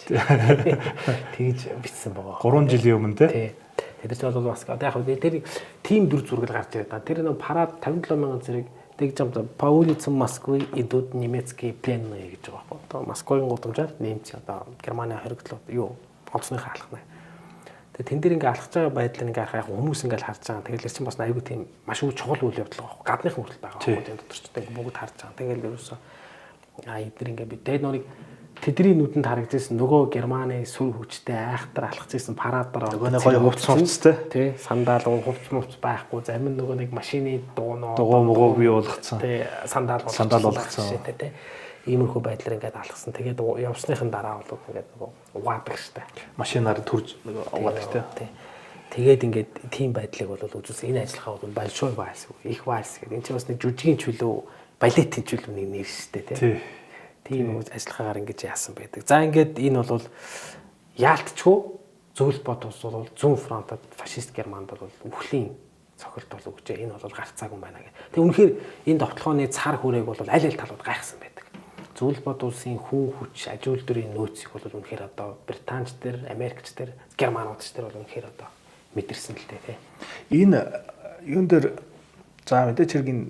Тэгж бичсэн байгаа. 3 жилийн өмнө тийм. Тэр чинь бол Москва яг тэр тим дүр зураг гарч ирээд тэр нэг парад 57 мянган зэрэг тэгж юм Паулицэн Москвы идут немецкие пленные гэж байгаа байхгүй. Одоо Москвагийн гудамжаар немц одоо Германы хоригдлоо юу олцсны хаалхна. Тэгээ тэн дээр ингээ алхаж байгаа байдлыг ингээ харах хүмүүс ингээ харж байгаа. Тэгээл чинь бас айгүй тийм маш их чухал үйл явдал байгаа. Гадных хүртэл байгаа. Хүмүүс дотор ч бүгд харж байгаа. Тэгээл ерөөсөө эдгээр ингээ бид тэгээд нэг тэдний нүдэнд харагдсан нөгөө Германы сүр хүчтэй айхтар алхацсан парадаар нөгөө нэг гоё хувцс хувцстай тий сандал хувцс байхгүй зарим нөгөө нэг машины дугуй мөгөө бий болгоцсон тий сандал болгоцсон тий иймэрхүү байдлаар ингээд алхсан. Тэгээд явсныхын дараа бол ингээд нөгөө угаадаг штэ. Машинаар төрж угаадаг тий. Тэгээд ингээд тийм байдлыг бол үзүүлсэн. Энэ ажиллагаа бол большой вальс, их вальс гэдэг. Энд чинь бас нэг жүжигийн чөлөө, балетын чөлөө нэг нэр штэ тий. Тийм ажиллагаагаар ингэж яасан байдаг. За ингээд энэ бол яалтчгүй зөвлөлт бодвол бол зүүн фронтод фашист Германд бол өвхлийн цохилт бол өгчээ. Энэ бол гарцаагүй юм байна гэх. Тэг үнэхээр энэ довтлооны цар хүрээг бол аль аль талууд гайхсан байдаг. Зөвлөлт бод улсын хүн хүч, аж үйлдвэрийн нөөцийг бол үнэхээр одоо британч нар, Америкч нар, Германууд нар бол үнэхээр одоо мэдэрсэн л дээ тий. Энэ юун дээр за мэдээч хэргийн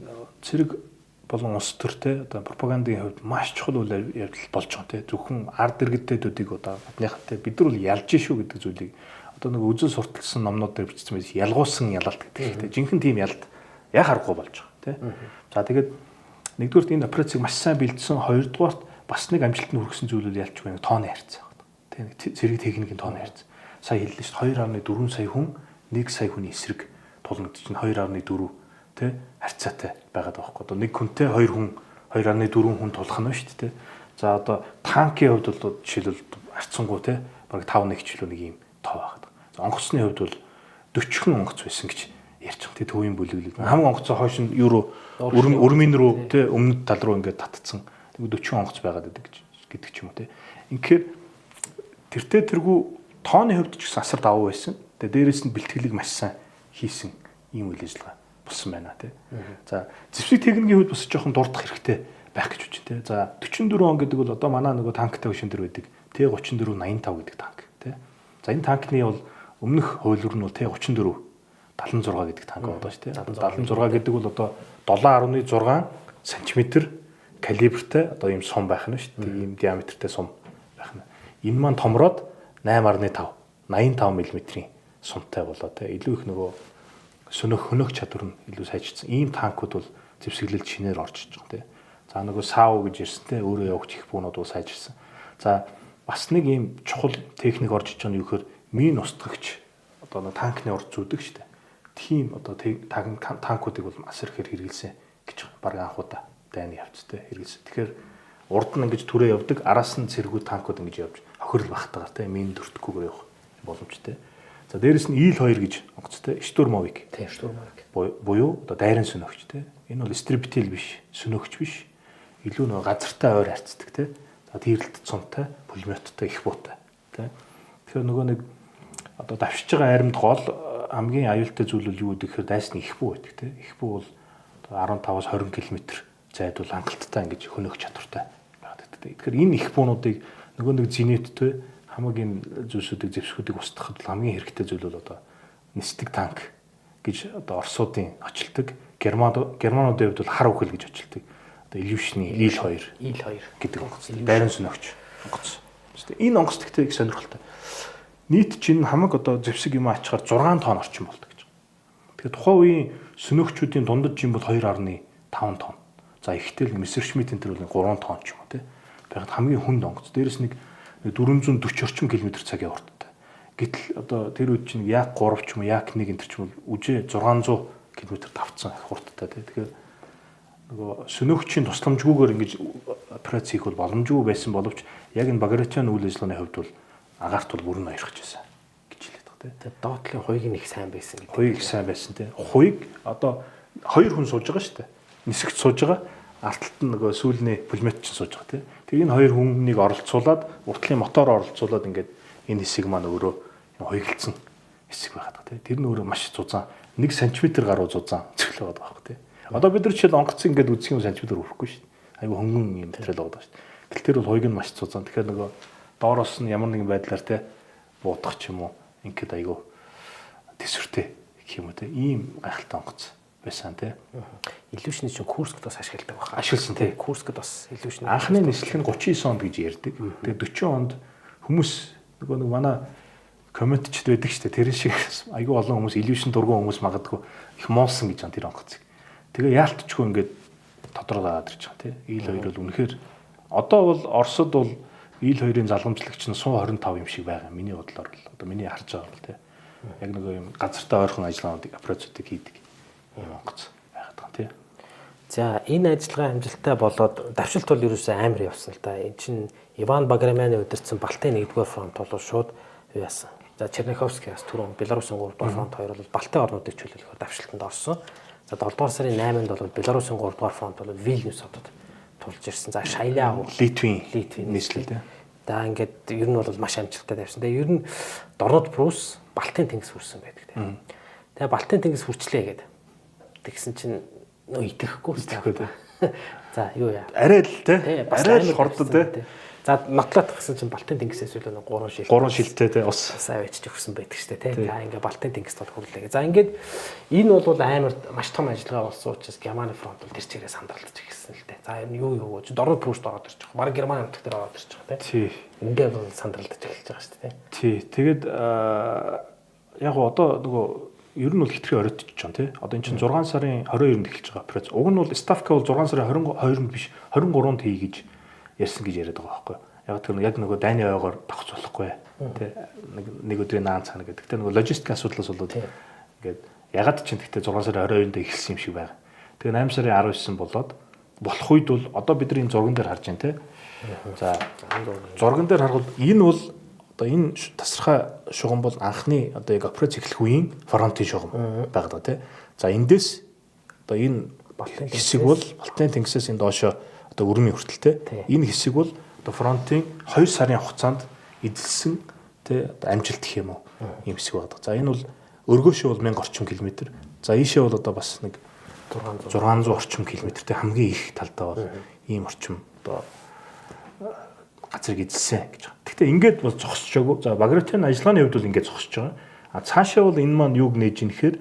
цэрэг болон улс төртэй одоо пропагандын хувьд маш чухал үйл явдал болж байгаа тий. Зөвхөн ард иргэдтэйдүүдийг одоо биднийхтэй бид нар бол ялж шүү гэдэг зүйлийг одоо нэг үзэл сурталчсан номнууд дээр бичсэн байсан ялгуулсан ялалт гэдэг тийм жинхэнэ тийм ялалт яг харахгүй болж байгаа тийм. За тэгээд нэгдүгürt энэ операцийг маш сайн бэлдсэн, хоёрдугаарт бас нэг амжилтанд хүргэсэн зүйл нь ялч байна тооны харьцаа байна. Тийм зэрэг техникийн тооны харьцаа. Сая хэллээ шүү дээ 2.4 сая хүн 1 сая хүний эсрэг тулгамдж чинь 2.4 тий харьцаатай байгаад байгаа байхгүй. Одоо нэг хүнтэй 2 хүн 2.4 хүн тулах нь шүү дээ. За одоо танкийн хувьд бол жишээлбэл арцсангуу тий бараг 5-1 ч л нэг юм тоо байгаад байгаа. За онгоцны хувьд бол 40 онгоц байсан гэж ярьж байгаа. Тий төвийн бүлэглэг. Хамгийн онгоцоо хойш нь евро өрмийн рүү тий өмнөд тал руу ингээд татцсан. 40 онгоц байгаад байдаг гэдэг ч юм уу тий. Инхээр тэртээ тэргүй тооны хувьд ч гэсэн асар давуу байсан. Тэгээ дээрэс нь бэлтгэлийг маш сайн хийсэн ийм үйл ажиллагаа болсон байна тий. За зэвсэг техникийн хувьд бас жоохон дурдах хэрэгтэй байх гэж үгүй тий. За 44 он гэдэг бол одоо манай нөгөө танктай хөшин дээр байдаг Т34 85 гэдэг танк тий. За энэ танкны бол өмнөх хуулиур нь бол Т34 76 гэдэг танк байгаа шүү тий. 76 гэдэг бол одоо 7.6 см калибртай одоо ийм сум байх нь шүү дээ. Ийм диаметртэй сум байх нь. Энэ маань томроод 8.5 85 мм-ийн сумтай болоо те илүү их нөгөө хөнөөх чадвар нь илүү сайжирсан. Ийм танкууд бол зэвсэглэлд шинээр орж иж байгаа те. За нөгөө САУ гэж ирсэн те өөрөө явагч их буунууд бол сайжирсан. За бас нэг ийм чухал техник орж иж байгаа нь юу гэхээр мин устгагч одоо нөгөө танкны урд зүүдэг шүү дээ. Тийм одоо танкуудыг бол асар ихээр хэрэгэлсэн гэж баг анхудаа дайны явц те хэрэгэлсэн. Тэгэхээр урд нь ингэж түрээ явдаг, араас нь цэргүүд танкууд ингэж явж хохирол багтагаар те мин дөртгөхгүйгээр явах боломжтой. За дээрэс нь ИЛ-2 гэж онгоцтой штурмовик. Тийм штурмовик. Буюу одоо дайрын сөнөгч те. Энэ бол стриптил биш, сөнөгч биш. Илүү нөгөө газартай ойр харьцдаг те. За тийрэлт цомтой, пулеметтой их буутай те. Тэгэхээр нөгөө нэг одоо давшиж байгаа айрамд гол хамгийн аюултай зүйл бол юу гэдэг гэхээр дайсны их буу байдаг те. Их буу бол 15-аас 20 км зайд бол хангалттай ингэж хөнөөх чадвартай байгаад байдаг. Тэгэхээр энэ их буунуудыг нөгөө нэг зениттэй хамгийн зүйлсүүдийг зэвсгүүдийг устгахад бол хамгийн хэрэгтэй зүйл бол одоо нисдэг танк гэж одоо Оросуудын очилдог, Германуудын хувьд бол хар үхэл гэж очилдог. Одоо Илюшны ИЛ-2 гэдэг онгоц. Дайрын сөнөгч онгоц. Энэ онгоц гэхдээ их сонирхолтой. Нийт чинь хамаг одоо зэвсэг юм ачаар 6 тонн орчим болдог гэж. Тэгэхээр тухайн үеийн сөнөгчүүдийн дундад жим бол 2.5 тонн. За ихтэл Мессершмиттийн тэр бол 3 тонн ч юм уу тий. Байгаад хамгийн хүнд онгоц. Дээрэс нэг 440 орчим км цагийн урттай. Гэтэл одоо тэр үед чинь яг 3 ч юм уу яг 1 энэ ч юм бол үжээ 600 км давцсан хурдтай тий. Тэгэхээр нөгөө сөнөгчийн тусламжгүйгээр ингэж операц хийх бол боломжгүй байсан боловч яг энэ Багратиан үйл ажиллагааны хувьд бол агаарт бол бүрэн аярах гэсэн гэж хэлээд байгаа тий. Тэгээд доотлын хуйг нь их сайн байсан гэдэг. Хуйг их сайн байсан тий. Хуйг одоо 2 хүн сууж байгаа шүү дээ. Нисэгт сууж байгаа. Арталт нь нөгөө сүүлний пулемет чинь сууж байгаа тий. Тэгээ энэ 2 хүнийг оролцуулаад уртлын мотор оролцуулаад ингээд энэ хэсэг маань өөрөө хуйгалцсан хэсэг байгаад байгаа тий. Тэр нь өөрөө маш зузаан 1 см гаруй зузаан цэглээ байгаа байхгүй тий. Одоо бид нар жишээл онгоц ингээд үзэх юм сантиметр өрөхгүй шүү дээ. Айгу хөнгөн юм материал байгаа шүү дээ. Гэтэл тэр бол хуйг нь маш зузаан. Тэгэхээр нөгөө доороос нь ямар нэгэн байдлаар тий буутах ч юм уу ингээд айгу төсвөртэй гэх юм уу тий. Ийм гайхалтай онгоц байсан тий. Илюшний чинь Курскд бас ашигладаг байна. Ашигласан тий. Курскд бас илюшний анхны нислэг нь 39 онд гэж ярьдаг. Тэгээ 40 онд хүмүүс нөгөө нэг манай комментчд байдаг шүү дээ. Тэр шиг айгүй олон хүмүүс илюшн дургуун хүмүүс магадгүй их муулсан гэж байна тэр онгоцыг. Тэгээ яалтчгүй ингээд тодорхой гараад ирж байгаа тий. ИЛ-2 бол үнэхээр одоо бол Оросд бол ИЛ-2-ын залгамжлагч нь Су-25 юм шиг байгаа. Миний бодлоор бол одоо миний харж байгаа бол тий. Яг нөгөө юм газартай ойрхон ажиллагаануудыг операцуудыг хийдэг юм онгоц байгаад байгаа тий. За энэ ажиллагаа амжилттай болоод давшилт бол ерөөсөө амар явсан л да. Энд чинь Иван Баграмяны удирдсан Балтийн 1-р фронт бол шууд юу яасан. За Черняховскиас түрүүн Белорусын 3-р фронт хоёр бол Балтийн орнуудыг чөлөөлөхөөр давшилтанд орсон. За 7-р сарын 8-нд бол Белорусын 3-р фронт бол Вильнюс хотод тулж ирсэн. За Шаяа Литвийн нийслэл тий. За ингээд ер нь бол маш амжилттай тавьсан. Тэгээ ер нь Дорнод Прус Балтийн тэнгис хүрсэн байдаг тий. Тэгээ Балтийн тэнгис хүрчлээ гэдэг. Тэгсэн чинь нөө итгэхгүй. За юу яа. Арай л тий. Арай л хордод тий. За нотлоод гэсэн чинь Балтийн тэнгисээс үл нэг 3 шилтэй те ус авчиж өгсөн байдаг штэ тий. За ингээ Балтийн тэнгист бол хүрлээ. За ингээд энэ бол амар маш том ажиллагаа болсон учраас Германы фронт бол тэр чигээрээ сандралдаж ирсэн л дээ. За энэ юу гэж дорны пүүшт ороод ирж байгаа. Бараг Германы амтг дээр ороод ирж байгаа тий. Ингээд бол сандралдаж эхэлж байгаа штэ тий. Тэгээд яг одоо нөгөө ер нь бол хитрхи оройтчих жоо тий. Одоо эн чинь 6 сарын 22-нд эхэлж байгаа операц. Уг нь бол ставка бол 6 сарын 22-нд биш 23-нд хий гэж ярьсан гэж яриад байгаа байхгүй. Яг нөгөө дайны ойгоор тогтцоолохгүй тий. Нэг өдрийн наан цаана гэдэг. Тэгтээ нөгөө логистик асуудлаас болоод ингээд ягаад ч тэгтээ 6 сарын 22-нд эхэлсэн юм шиг байна. Тэгээ 8 сарын 19 болоод болох үед бол одоо бидний зурган дээр харж байна тий. За зурган дээр харахад энэ бол одоо энэ тасархай шугам бол анхны одоо яг операц эхлэх үеийн фронтын шугам байгаа тий. За эндээс одоо энэ хэсэг бол Балтийн тэнгисээс энэ доошо одоо өрмийн хүртэл тий. Энэ хэсэг бол одоо фронтын 2 сарын хугацаанд эзэлсэн тий одоо амжилт гэх юм уу ийм хэсэг байгаа. За энэ бол өргөөшөө бол 1000 орчим километр. За ийшээ бол одоо бас нэг 600 орчим километртэй хамгийн их талдаа бол ийм орчим одоо газрыг эзэлсэн гэж байна. Гэхдээ ингээд бол зогсчихоогүй. За Багратионы ажиллагааны хувьд бол ингээд зогсож байгаа. А цаашаа бол энэ маань юуг нээж ийн гэхээр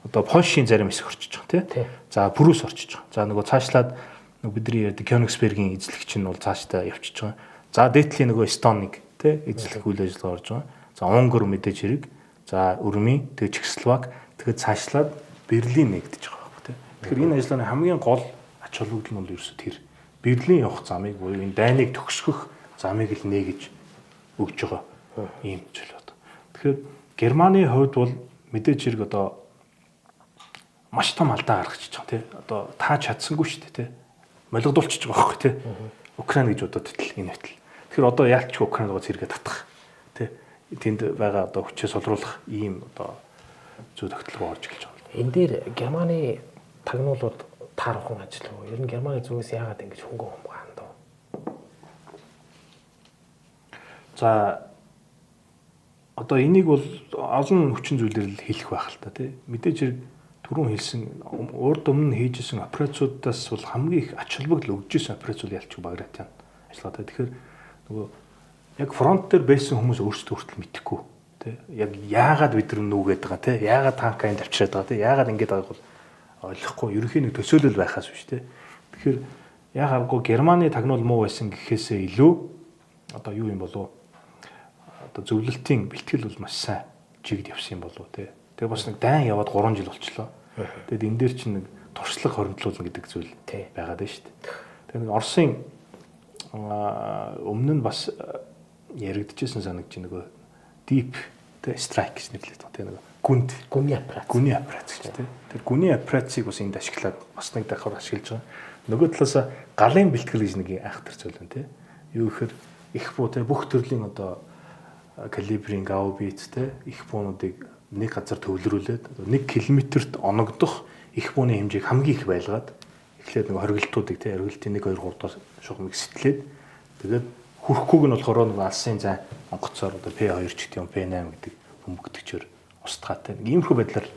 одоо Польшийн зарим хэсэг орчиж байгаа тий. За Прус орчиж байгаа. За нөгөө цаашлаад бидний ярьдаг Кёнигсбергийн эзлэгч нь бол цаашдаа явчихж байгаа. За дээдлийн нөгөө Эстоныг тий эзлэх үйл ажиллагаа орж байгаа. За Унгар мэдээж хэрэг. За Өрмийн, тэгээ Чехословак, тэгээ цаашлаад Берлин нэгдэж байгаа байхгүй тий. Тэгэхээр энэ ажиллагааны хамгийн гол ач холбогдол нь бол ерөөсөө тэр Берлин явах замыг буюу энэ дайныг төгсгөх замыг л нээгэж өгж байгаа ийм зүйл бод. Тэгэхээр Германы хувьд бол мэдээж хэрэг одоо маш том алдаа гаргачихж байгаа тий. Одоо тааж чадсангүй шүү дээ тий. Молигдуулчихж байгаа байхгүй тий. Украин гэж бодоод итэл энэ хэтэл. Тэгэхээр одоо яалч Украин руу зэрэгээ татах тий. Тэнд байгаа одоо хүчээ солиулах ийм одоо зүйл тогтолцоо орж эхэлж байгаа. Энэ дээр Германы тагнуулууд таархан ажиллав. Ер нь Германы зүгээс яагаад ингэж хөнгөн хумгаан доо. За одоо энийг бол олон хүчин зүйлээр л хэлэх байх л та тий. Мэдээж хэрэг түрүүн хэлсэн урд өмнө хийжсэн операцуудаас бол хамгийн их ач холбогдол өгж исэн операцууд ялч Багратиан ажиллагаа. Тэгэхээр нөгөө яг фронт дээр байсан хүмүүс өөрсдөө хүртэл мэдэхгүй тий. Яг яагаад бид нар нүүгээд байгаа тий. Яагаад танкаанд авчираад байгаа тий. Яагаад ингэж байгааг бол ойлгохгүй. Ерөнхийн нэг төсөөлөл байхаас биш тий. Тэгэхээр яг харахгүй Германы тагнуул муу байсан гэхээсээ илүү одоо юу юм болов? Одоо зөвлөлтийн бэлтгэл бол маш сайн чигд явсан юм болов тий. Тэгээ бас нэг дайн яваад 3 жил болчлоо. Тэгэд энэ дээр чинь нэг туршлага хоригдлуулна гэдэг зүйл байгаад байна шүү дээ. Тэгээ нэг Оросын өмнө нь бас яригдчихсэн санагдаж нөгөө deep тэ strike гэж нэрлэдэг тэ нөгөө гүний операц гэж тэ. Тэр гүний операцийг бас энд ашиглаад бас нэг давхар ашиглаж байгаа. Нөгөө талаас галын бэлтгэл гэж нэг айхтар зүйл байна тэ. Юу гэхээр их буу тэ бүх төрлийн одоо калибрийн гаубиц тэ их буунуудыг нэг газар төвлөрүүлээд 1 км-т оногдох их бууны хэмжээг хамгийн их байлгаад эхлээд нэг хоригдлтуудыг тэ хоригдлтын 1 2 3 дахь шугамыг сэтэлээд тэгээд хүрхгүйг нь болохоор нэг алсын зай онгоцоор одоо P2 ч гэдэг юм P8 гэдэг бөмбөгдөгчөөр устгаатай нэг иймэрхүү байдлаар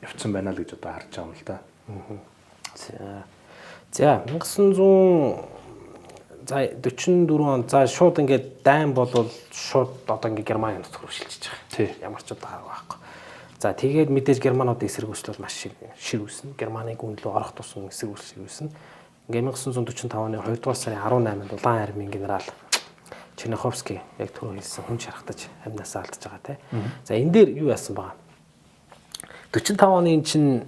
явцсан байна л гэж одоо харж байгаа юм л да. За 1900 за 44 он за шууд ингээд дайн болвол шууд одоо ингээд Германы нутаг руу шилжиж байгаа. Тий. Ямар ч удаа байхгүй. За тэгээд мэдээж Германуудын эсэргүүцэл бол маш шир үүснэ. Германы гүн лөө орох тусам эсэргүүцэл үүснэ. Ингээд 1945 оны 2 дугаар сарын 18-нд улаан армийн генерал Черняховский яг түрүү хэлсэн хүн шархтаж амнасаа алдаж байгаа тий. За энэ дээр юу яасан бага? 45 оны чинь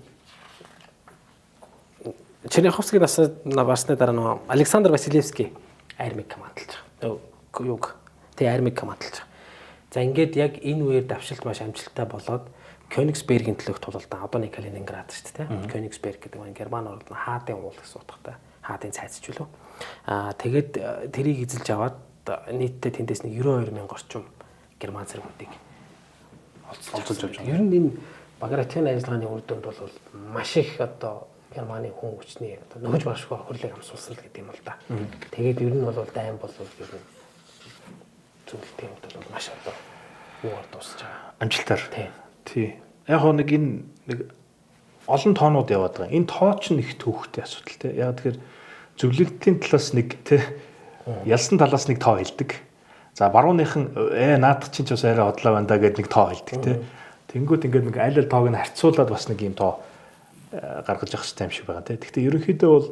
Черняховский барсны дараа нөгөө Александр Василевский армийг командалж байгаа. Юг тий армийг командалж байгаа. За ингээд яг энэ үеэр давшилт маш амжилттай болоод Кёнигсбергийн төлөөх тулалдаа одоо нэг Калининград шүү дээ тий. Кёнигсберг гэдэг нь Герман орнд хаадын уул гэсэн утгатай. Хаадын цайцч үлээ. Тэгээд тэрийг эзэлж аваад нийтдээ тэндээс нэг 92,000 орчим Герман цэргүүдийг олзолж авч байгаа. Ер нь энэ Багратионы ажиллагааны үр дүнд бол маш их одоо Германы хүн хүчний одоо нөхөж баршгүй хөрлөг амсуулсан л гэдэг юм л да. Тэгээд ер нь бол дайм бол ер нь зөвлөлтийн хувьд бол маш одоо юугаар дуусч байгаа. Амжилтаар. Тий. Яг нэг энэ нэг олон тоонууд яваад байгаа. Энэ тоо ч нэг төвхтэй асуудал тий. Яг тэгэхээр зөвлөлтийн талаас нэг тий Ялсан талаас нэг тоо хэлдэг. За барууныхан наадах чинь ч бас арай хотлоо байна да гэдэг нэг тоо хэлдэг тий. Тэнгүүд ингээд нэг аль тоог нь харьцуулаад бас нэг юм тоо гаргаж явах хэрэгтэй юм шиг байгаа тий. Гэхдээ ерөнхийдөө бол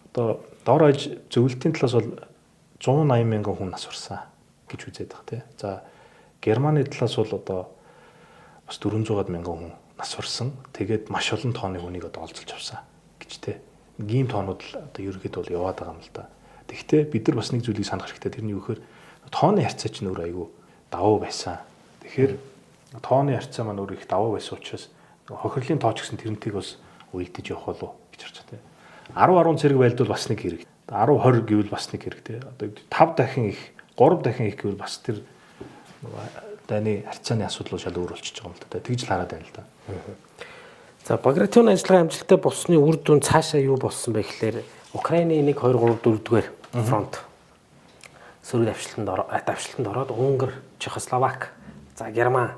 одоо дор хаяж зөвлөлтийн талаас бол 180 мянган хүн нас барсан гэж үзээд байгаа тий. За Германы талаас бол одоо бас 400 мянган хүн нас барсан. Тэгээд маш олон тооны хүнийг одоо олзолж авсан гэж тий. Ийм тоонууд л одоо ерөнхийдөө бол яваад байгаа юм л да. Тэгэхдээ бид нар бас нэг зүйлийг санах хэрэгтэй. Тэрний юу гэхээр тооны харьцаа чинь өөр айгүй давуу байсан. Тэгэхээр тооны харьцаа маань өөр их давуу байсан учраас хохирлын тооч гэсэн тэрнтийг бас уйлдэж явах болов гэж харж байна. 10 зэрэг байлдвал бас нэг хэрэг. 10 20 гэвэл бас нэг хэрэг те. Одоо 5 дахин их 3 дахин их гэвэл бас тэр дайны харьцааны асуудал шал өөр болчихж байгаа юм л да. Тэгж л хараад байна л да. За Багратионы ажиллагаа амжилттай болсны үр дүн цаашаа юу болсон бэ гэхээр Украины 1 2 3 4-р фронт сөрөг давшилтанд ороод Унгар, Чехословак, за Герман,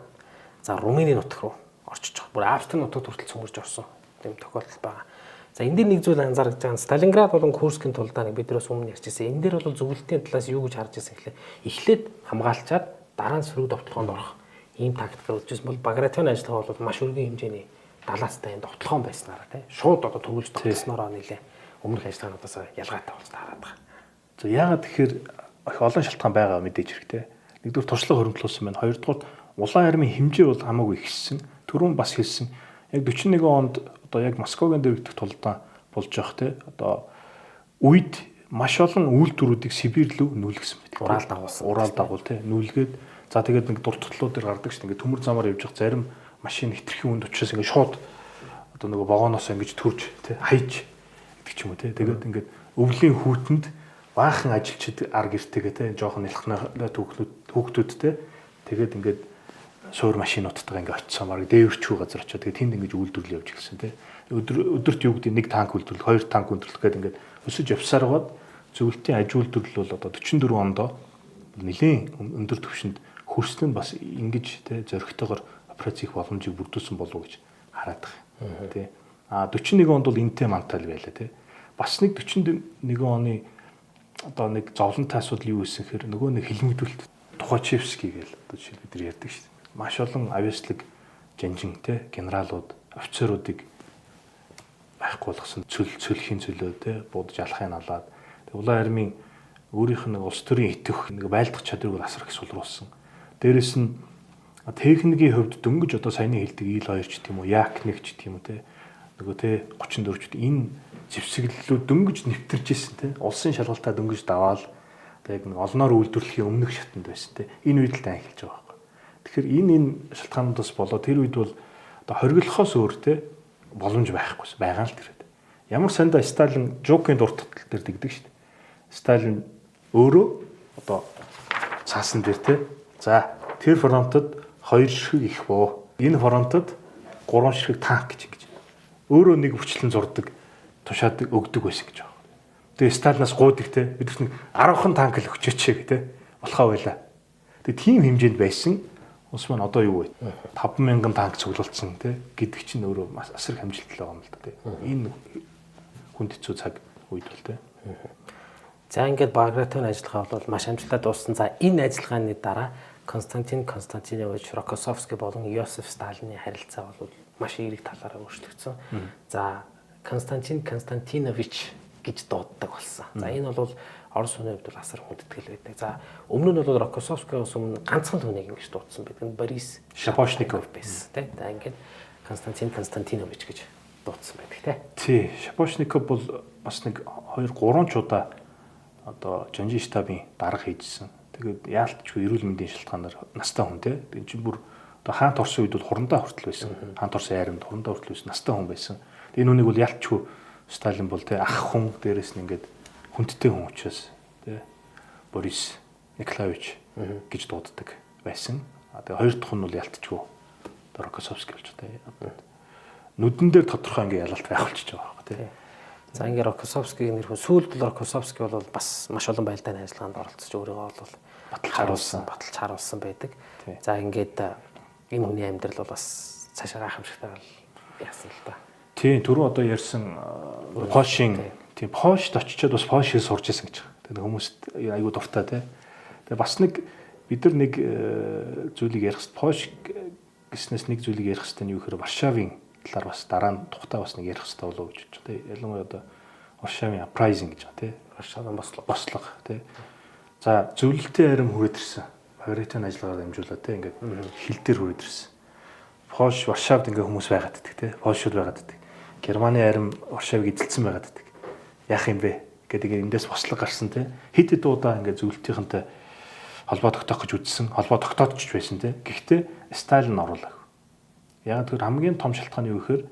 за Румыны нутаг руу орчиж байгаа. Бүр Австри нутагт хүртэл цөмөрж орсон тийм тохиолдол байгаа. За энэ дээр нэг зүйл анзаарч байгаа нь Сталинград болон Курскийн тулдааныг бид нэрс өмнө ярьжсэн. Энэ дээр бол зөвлөлтийн талаас юу гэж харж ирсэн гэхлээр эхлээд хамгаалчаад дараа нь сөрөг довтлогоонд орох ийм тактикаар үзсэн бол Багратионы ажиллагаа бол маш өргөн хэмжээний далаастай энэ довтлогоон байснараа тийм шууд одоо төгөлж тогтсноороо нэлээ өмнөх ажиллагаануудаас ялгаатай болж таарад байгаа. За яагаад тэгэхээр их олон шалтгаан байгаа мэдээж хэрэгтэй. Нэгдүгээр туршлага хөрөнгөлүүлсэн байна. Хоёрдугаар улаан армийн хэмжээ бол хамаагүй ихссэн. Түрүүн бас хэлсэн. Яг 41 онд одоо яг Москвагийн дэргэдэх тулдаан болж явах те одоо үед маш олон үйлдвэрүүдийг Сибирь рүү нүүлгэсэн байдаг. Урал дагуул те нүүлгээд за тэгээд нэг дуртгалууд дээр гардаг ш. Ингээд төмөр замаар явж явах зарим машин хэтэрхийн үнд учраас ингээд шууд одоо нөгөө вагоноос ингэж төрж те хайж гэдэг ч юм уу те. Тэгээд ингээд өвлийн хүүтэнд баахан ажилчид ар гэртэйгээ те жоохон нэлхнаа хүүхдүүдтэй тэгээд ингээд суур машинуудтайгаа ингээд очисон баг дээвэрчүү газар очиод тэгээд тэнд ингээд үйлдвэрлэл явж гэлсэн те өдөрт юу гэдэг нэг танк үйлдвэрлэх хоёр танк үйлдвэрлэх гэдэг ингээд өсөж явсаар гоод зөвлөлтийн аж үйлдвэрлэл бол одоо 44 ондоо нэлийн өндөр түвшинд хүрсэн нь бас ингэж те зөрөгтэйгээр операц хийх боломжийг бүрдүүлсэн болов уу гэж хараад байгаа те 41 онд бол энтэй мантал байлаа те бас нэг 41 оны одоо нэг зовлонтой асуудал юу гэсэн хэрэг нөгөө нэг хилмигдүүлэлт Тухачевский гээл одоо жишээ бид нар ярьдаг шүү дээ. Маш олон авиаслаг жанжин те генералууд офицеруудыг байхгүй болгосон цөлхийн цөлөө те будж алахын алаад улаан армийн өөрийнх нь улс төрийн итгэх нэг байлдах чадварыг асар их сулруулсан. Дээрэс нь техникийн хувьд дөнгөж одоо саяны хэлдэг ил-2 ч тийм үү Як 1 ч тийм үү те нөгөө те 34 ч энэ зэвсэглэлүүд дөнгөж нэвтэрч ирсэн те улсын шалгалтаа дөнгөж даваал яг нэг олноор үйлдвэрлэхийн өмнөх шатанд байсан те энэ үед л тай эхэлж байгаа байхгүй. Тэгэхээр энэ шалтгаануудаас болоод тэр үед бол одоо хориглохоос өөр те боломж байхгүйс байгаа л тэр. Ямар санда Сталин Жукийн дуртгал дээр дэгдэг шүү дээ. Сталин өөрөө одоо цаасан дээр те за тэр фронтод 2 ширхэг их боо. Энэ фронтод 3 ширхэг танк гэж ингэж. Өөрөө нэг хүчлэн зурдаг тушаад өгдөг байсан гэж байна. Тэгээ Сталинаас гуйдаг те бид нэг 10хан танк л өгчөөч те болохоо байла. Тэгээ тийм хэмжээнд байсан. Улс маань одоо юу вэ? 5000 танк цуглуулсан те гэдэг чинь өөрөө маш асар их амжилттай байгаа юм л да те. Энэ хүнд хэцүү цаг үед бол те. За ингээд Багратионы ажиллагаа бол маш амжилттай дууссан. За энэ ажиллагааны дараа Константин Константинович Рокоссовский болон Йосиф Сталины харилцаа бол маш эерэг талаараа өөрчлөгдсөн. За Константин Константинович гэж дууддаг болсон. За энэ бол Орос хүний хувьд асар хүндэтгэл байдаг. За өмнө нь бол Рокоссовскиос өмнө ганцхан түүнийг ингэж дуудсан байдаг. Борис Шапошников байсан тийм. За ингээд Константин Константинович гэж дуудсан байдаг тийм. Тий, Шапошников бол бас нэг 2 3 ч удаа одоо жанжин штабын дарга хийжсэн. Тэгээд яалтчгүй эрүүл мэндийн шалтгаанаар настай хүн тийм. Энэ чинь бүр одоо хаант орсон үед бол хурандаа хүртэл байсан. Хаант орсон айрамд хурандаа хүртэл байсан. Настай хүн байсан. Энэ үнийг бол яалтчгүй Сталин бол тий ах хүн дээрээс нь ингээд хүндтэй хүн учраас тий Борис Николаевич гэж дууддаг байсан. Тэгээ хоёр дахь нь бол ялтчгүй Рокоссовский болж байгаа. Нүдэн дээр тодорхой ингээд ялалт байх болчихж байгаа байхгүй тий. За ингээд Рокоссовскийг нэр хүн сүүлд Рокоссовский бол бас маш олон байлдааны ажиллагаанд оролцож өөрийгөө бол баталж харуулсан байдаг. За ингээд энэ хүний амьдрал бол бас цаашаа гайхамшигтай яасан л та. Тийм түрүү одоо ярьсан Польшийн тийм Польшд очичоод бас Польшийг сурч ирсэн гэж байна. Тэгээд хүмүүст айгүй дуртай тий. Тэгээд бас нэг бид нар нэг зүйлийг ярих хэрэгтэй. Польш гэснээс нэг зүйлийг ярих хэрэгтэй нь юу гэхээр Варшавын талаар бас дараа нь тухтай бас нэг ярих хэрэгтэй болов уу гэж байна тий. Ялангуяа одоо Варшавын uprising гэж байна тий. Варшавын бослого тий. За зөвлөлтийн арим хүрээд ирсэн. Багритын ажиллагаа дамжуулаад тий ингээд хил дээр хүрээд ирсэн. Польш Варшавд ингээ хүмүүс байгаад иддэг тий. Польшууд байгаад иддэг. Германы арим Варшавыг эзэлсэн байгаад иддэг. Яах юм бэ? Гэдэг эндээс бослого гарсан тий. Хэд хэд удаа ингээ зөвлөлтийнхэнтэй холбоо тогтоох гэж үзсэн. Холбоо тогтоодч байсан тий. Гэхдээ Сталин оруулаагүй. Яг тэр хамгийн том шалтгаан юу гэхээр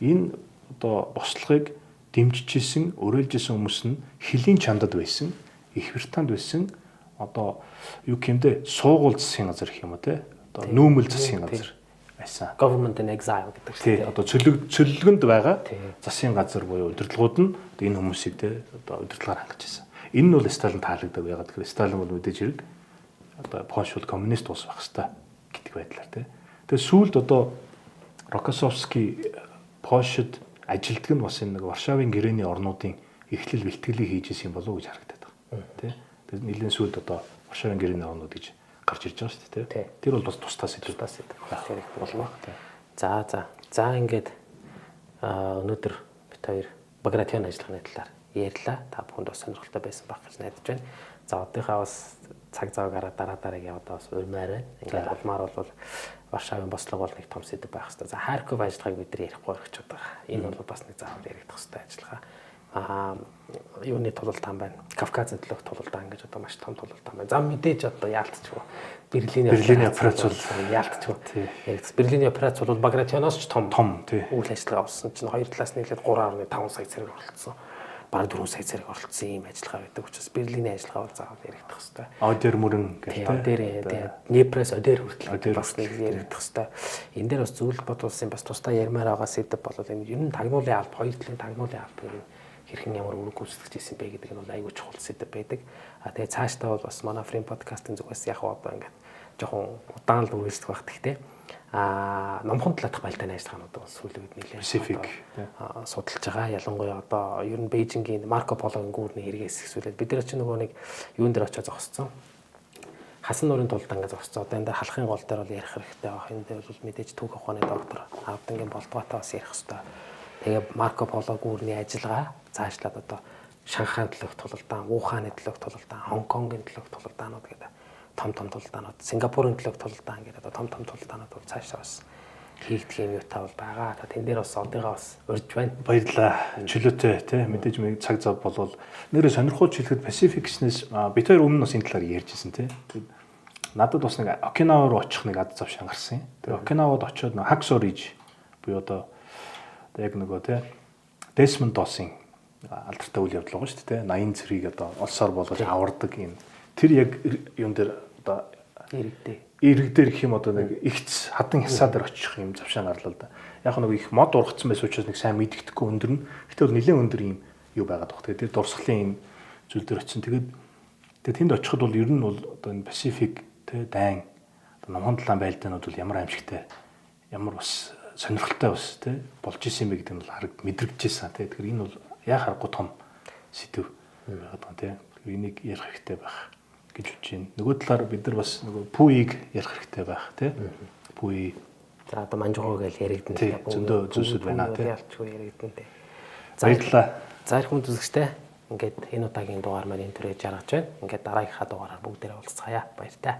энэ одоо бослогыг дэмжижсэн, өрөөлжсэн хүмүүс нь хилийн чандад байсан, Их Британд байсан, одоо юу гэмдэ суугуул засгийн газар гэх юм уу те. Одоо нүүмэл засгийн газар байсан. Government in exile гэдэг чинь. Тий, одоо цөллөгөнд байгаа засгийн газар буюу удирдлагууд нь энэ хүмүүсийг те одоо удирдлагаар хангаж байсан. Энэ нь бол Сталин таалагдав. Ягаад гэвэл Сталин бол мэдээж хэрэг одоо Польш бол коммунист улс байх хэвээр гэдэг байдлаар те. Тэгээ сүүлд одоо Рокоссовский Польшид ажилтг нь бас энэ нэг Варшавын гэрээний орнуудын эхлэл бэлтгэлийг хийж исэн болов уу гэж харагдаад байна. Тэ. Тэгээд нэлийн сүүлд одоо Варшавын гэрээний орнууд гэж гарч ирж байгаа шүү дээ. Тэр бол бас тусдаа сэдв болов. За ингээд өнөөдөр бид хоёр Багратион ажиллагааны талаар ярьлаа. Та бүхэнд бас сонирхолтой байсан байх гэж найдаж байна. За одынхаа бас цаг зав гараад дараа яваад бас урьмаар байна. Ингээд улмаар бол Варшавын бослого бол нэг том сэдв байх хэрэгтэй. За Харьков ажиллагааг бид нар ярихгүй орчиход байгаа. Энэ бол бас нэг заавал яригдах хэрэгтэй ажиллагаа. Юуны тулалдаан байна. Кавказын төлөөх тулалдаан гэж одоо маш том тулалдаан байна. За мэдээж одоо яалтчгүй. Берлиний операц бол яалтчгүй. Берлиний операц бол Багратионоос ч том үйл ажиллагаа болсон чинь 2 талаас нийлээд 3.5 сая зэрэг оролцсон. Бараг 4 сая зэрэг оролцсон ийм ажиллагаа байдаг учраас Берлиний ажиллагаа бол заавал яригдах хэрэгтэй. Одер мөрөн гэдэг. Днепрээс Одер хүртэл бас нэг яригдах хэрэгтэй. Энэ дээр бас зөвлөлт бодулсан бас тусдаа ярмаар байгаа сэдв бол энэ ер нь тагнуулын алба, хоёр талын тагнуулын алба хэрхэн ямар үүрэг гүйцэтгэж ирсэн бэ гэдэг нь бол аюул чухал сэдв байдаг. Тэгээ цаашдаа бол бас манай Frame podcast-ын зүгээс яг одоо ингээд жоохон удаан л үргэлжлэх байх гэхдээ номхон талаах байлдааны ажиллагаанууд бол сүүлийн үед нэлээд Pacific судалж байгаа. Ялангуяа одоо ер нь Бээжингийн Марко Пологийн гүүрний хэрэгээс ихсүүлээд бид нар ч нөгөө нэг юун дээр очиж зогссон. Хасан нуурын тулд ингээд зогссон. Одоо энэ дээр халахын гол дээр бол ярих хэрэгтэй байх. Энэ дээр бол мэдээж түүх ухааны доктор Авдангийн болдгоотой бас ярих хэрэгтэй. Тэгээ Марко Поло гүүрний ажиллагаа цаашлаад одоо Шанхайн төлөөх тулалдаан, Ухааны төлөөх тулалдаан, Хонконгийн төлөөх тулалдаанууд гэдэг том тулалдаанууд, Сингапурын төлөөх тулалдаан гэдэг одоо том тулалдаанууд бол цаашаа бас хийгдэх юм юутай бол байгаа. Тэн дээр бас одыгаа бас урьж байна. Баярлалаа. Чөлөөтэй тий мэдээж цаг зав болвол нэрээ сонирхолж хэлэхэд Pacific гэснээс бид хоёр өмнө бас энэ талаар ярьжсэн тий. Надад бас нэг Окинава руу очих нэг ад завшаан гарсан юм. Тэгээ Окинавад очиод нэг Hacksaw Ridge буюу одоо яг нөгөө тий Desmond Doss-ийн алдартай үйл явдал байгаа шүү дээ. 80 цэргийг одоо олсоор болгож авардаг юм. Тэр яг юм дээр одоо ирэг дээр гэх юм одоо нэг ихц хадан хясаа дээр очих юм завшаан гарлаа л да. Яг нэг их мод ургацсан байсан учраас нэг сайн мэддэхгүй өндөр нь. Гэтэл нэлээд өндөр юм юу байгаад баг. Тэгээд тэр дурсгалын юм зүйл дээр очисон. Тэгээд тэнд очиход бол ер нь бол одоо энэ Pacific тэ дайн одоо номхон талаан байлдаанууд бол ямар аимшигтай ямар бас сонирхолтой бас тий болж исэн юм бэ гэдэг нь бол харагд мэдрэгдэжсэн тий. Тэгэхээр энэ бол яа харахгүй том сэдв байгаад байна тий. Энийг ярих хэрэгтэй байх гэж бодож байна. Нөгөө талаар бид нар бас нөгөө Пүүийг ярих хэрэгтэй байх тий. Пүүи за одоо манжугоо гэж яригдана тий. Зөндөө зүйлсүүд байна тий. Ялчгүй яригдана тий. Баярлалаа. За их хүн үзэгчтэй ингээд энэ удаагийн дугаар маань энэ төрөйж жаргаж байна. Ингээд дараагийнхаа дугаараар бүгдээрээ уулзцаая. Баяр таа.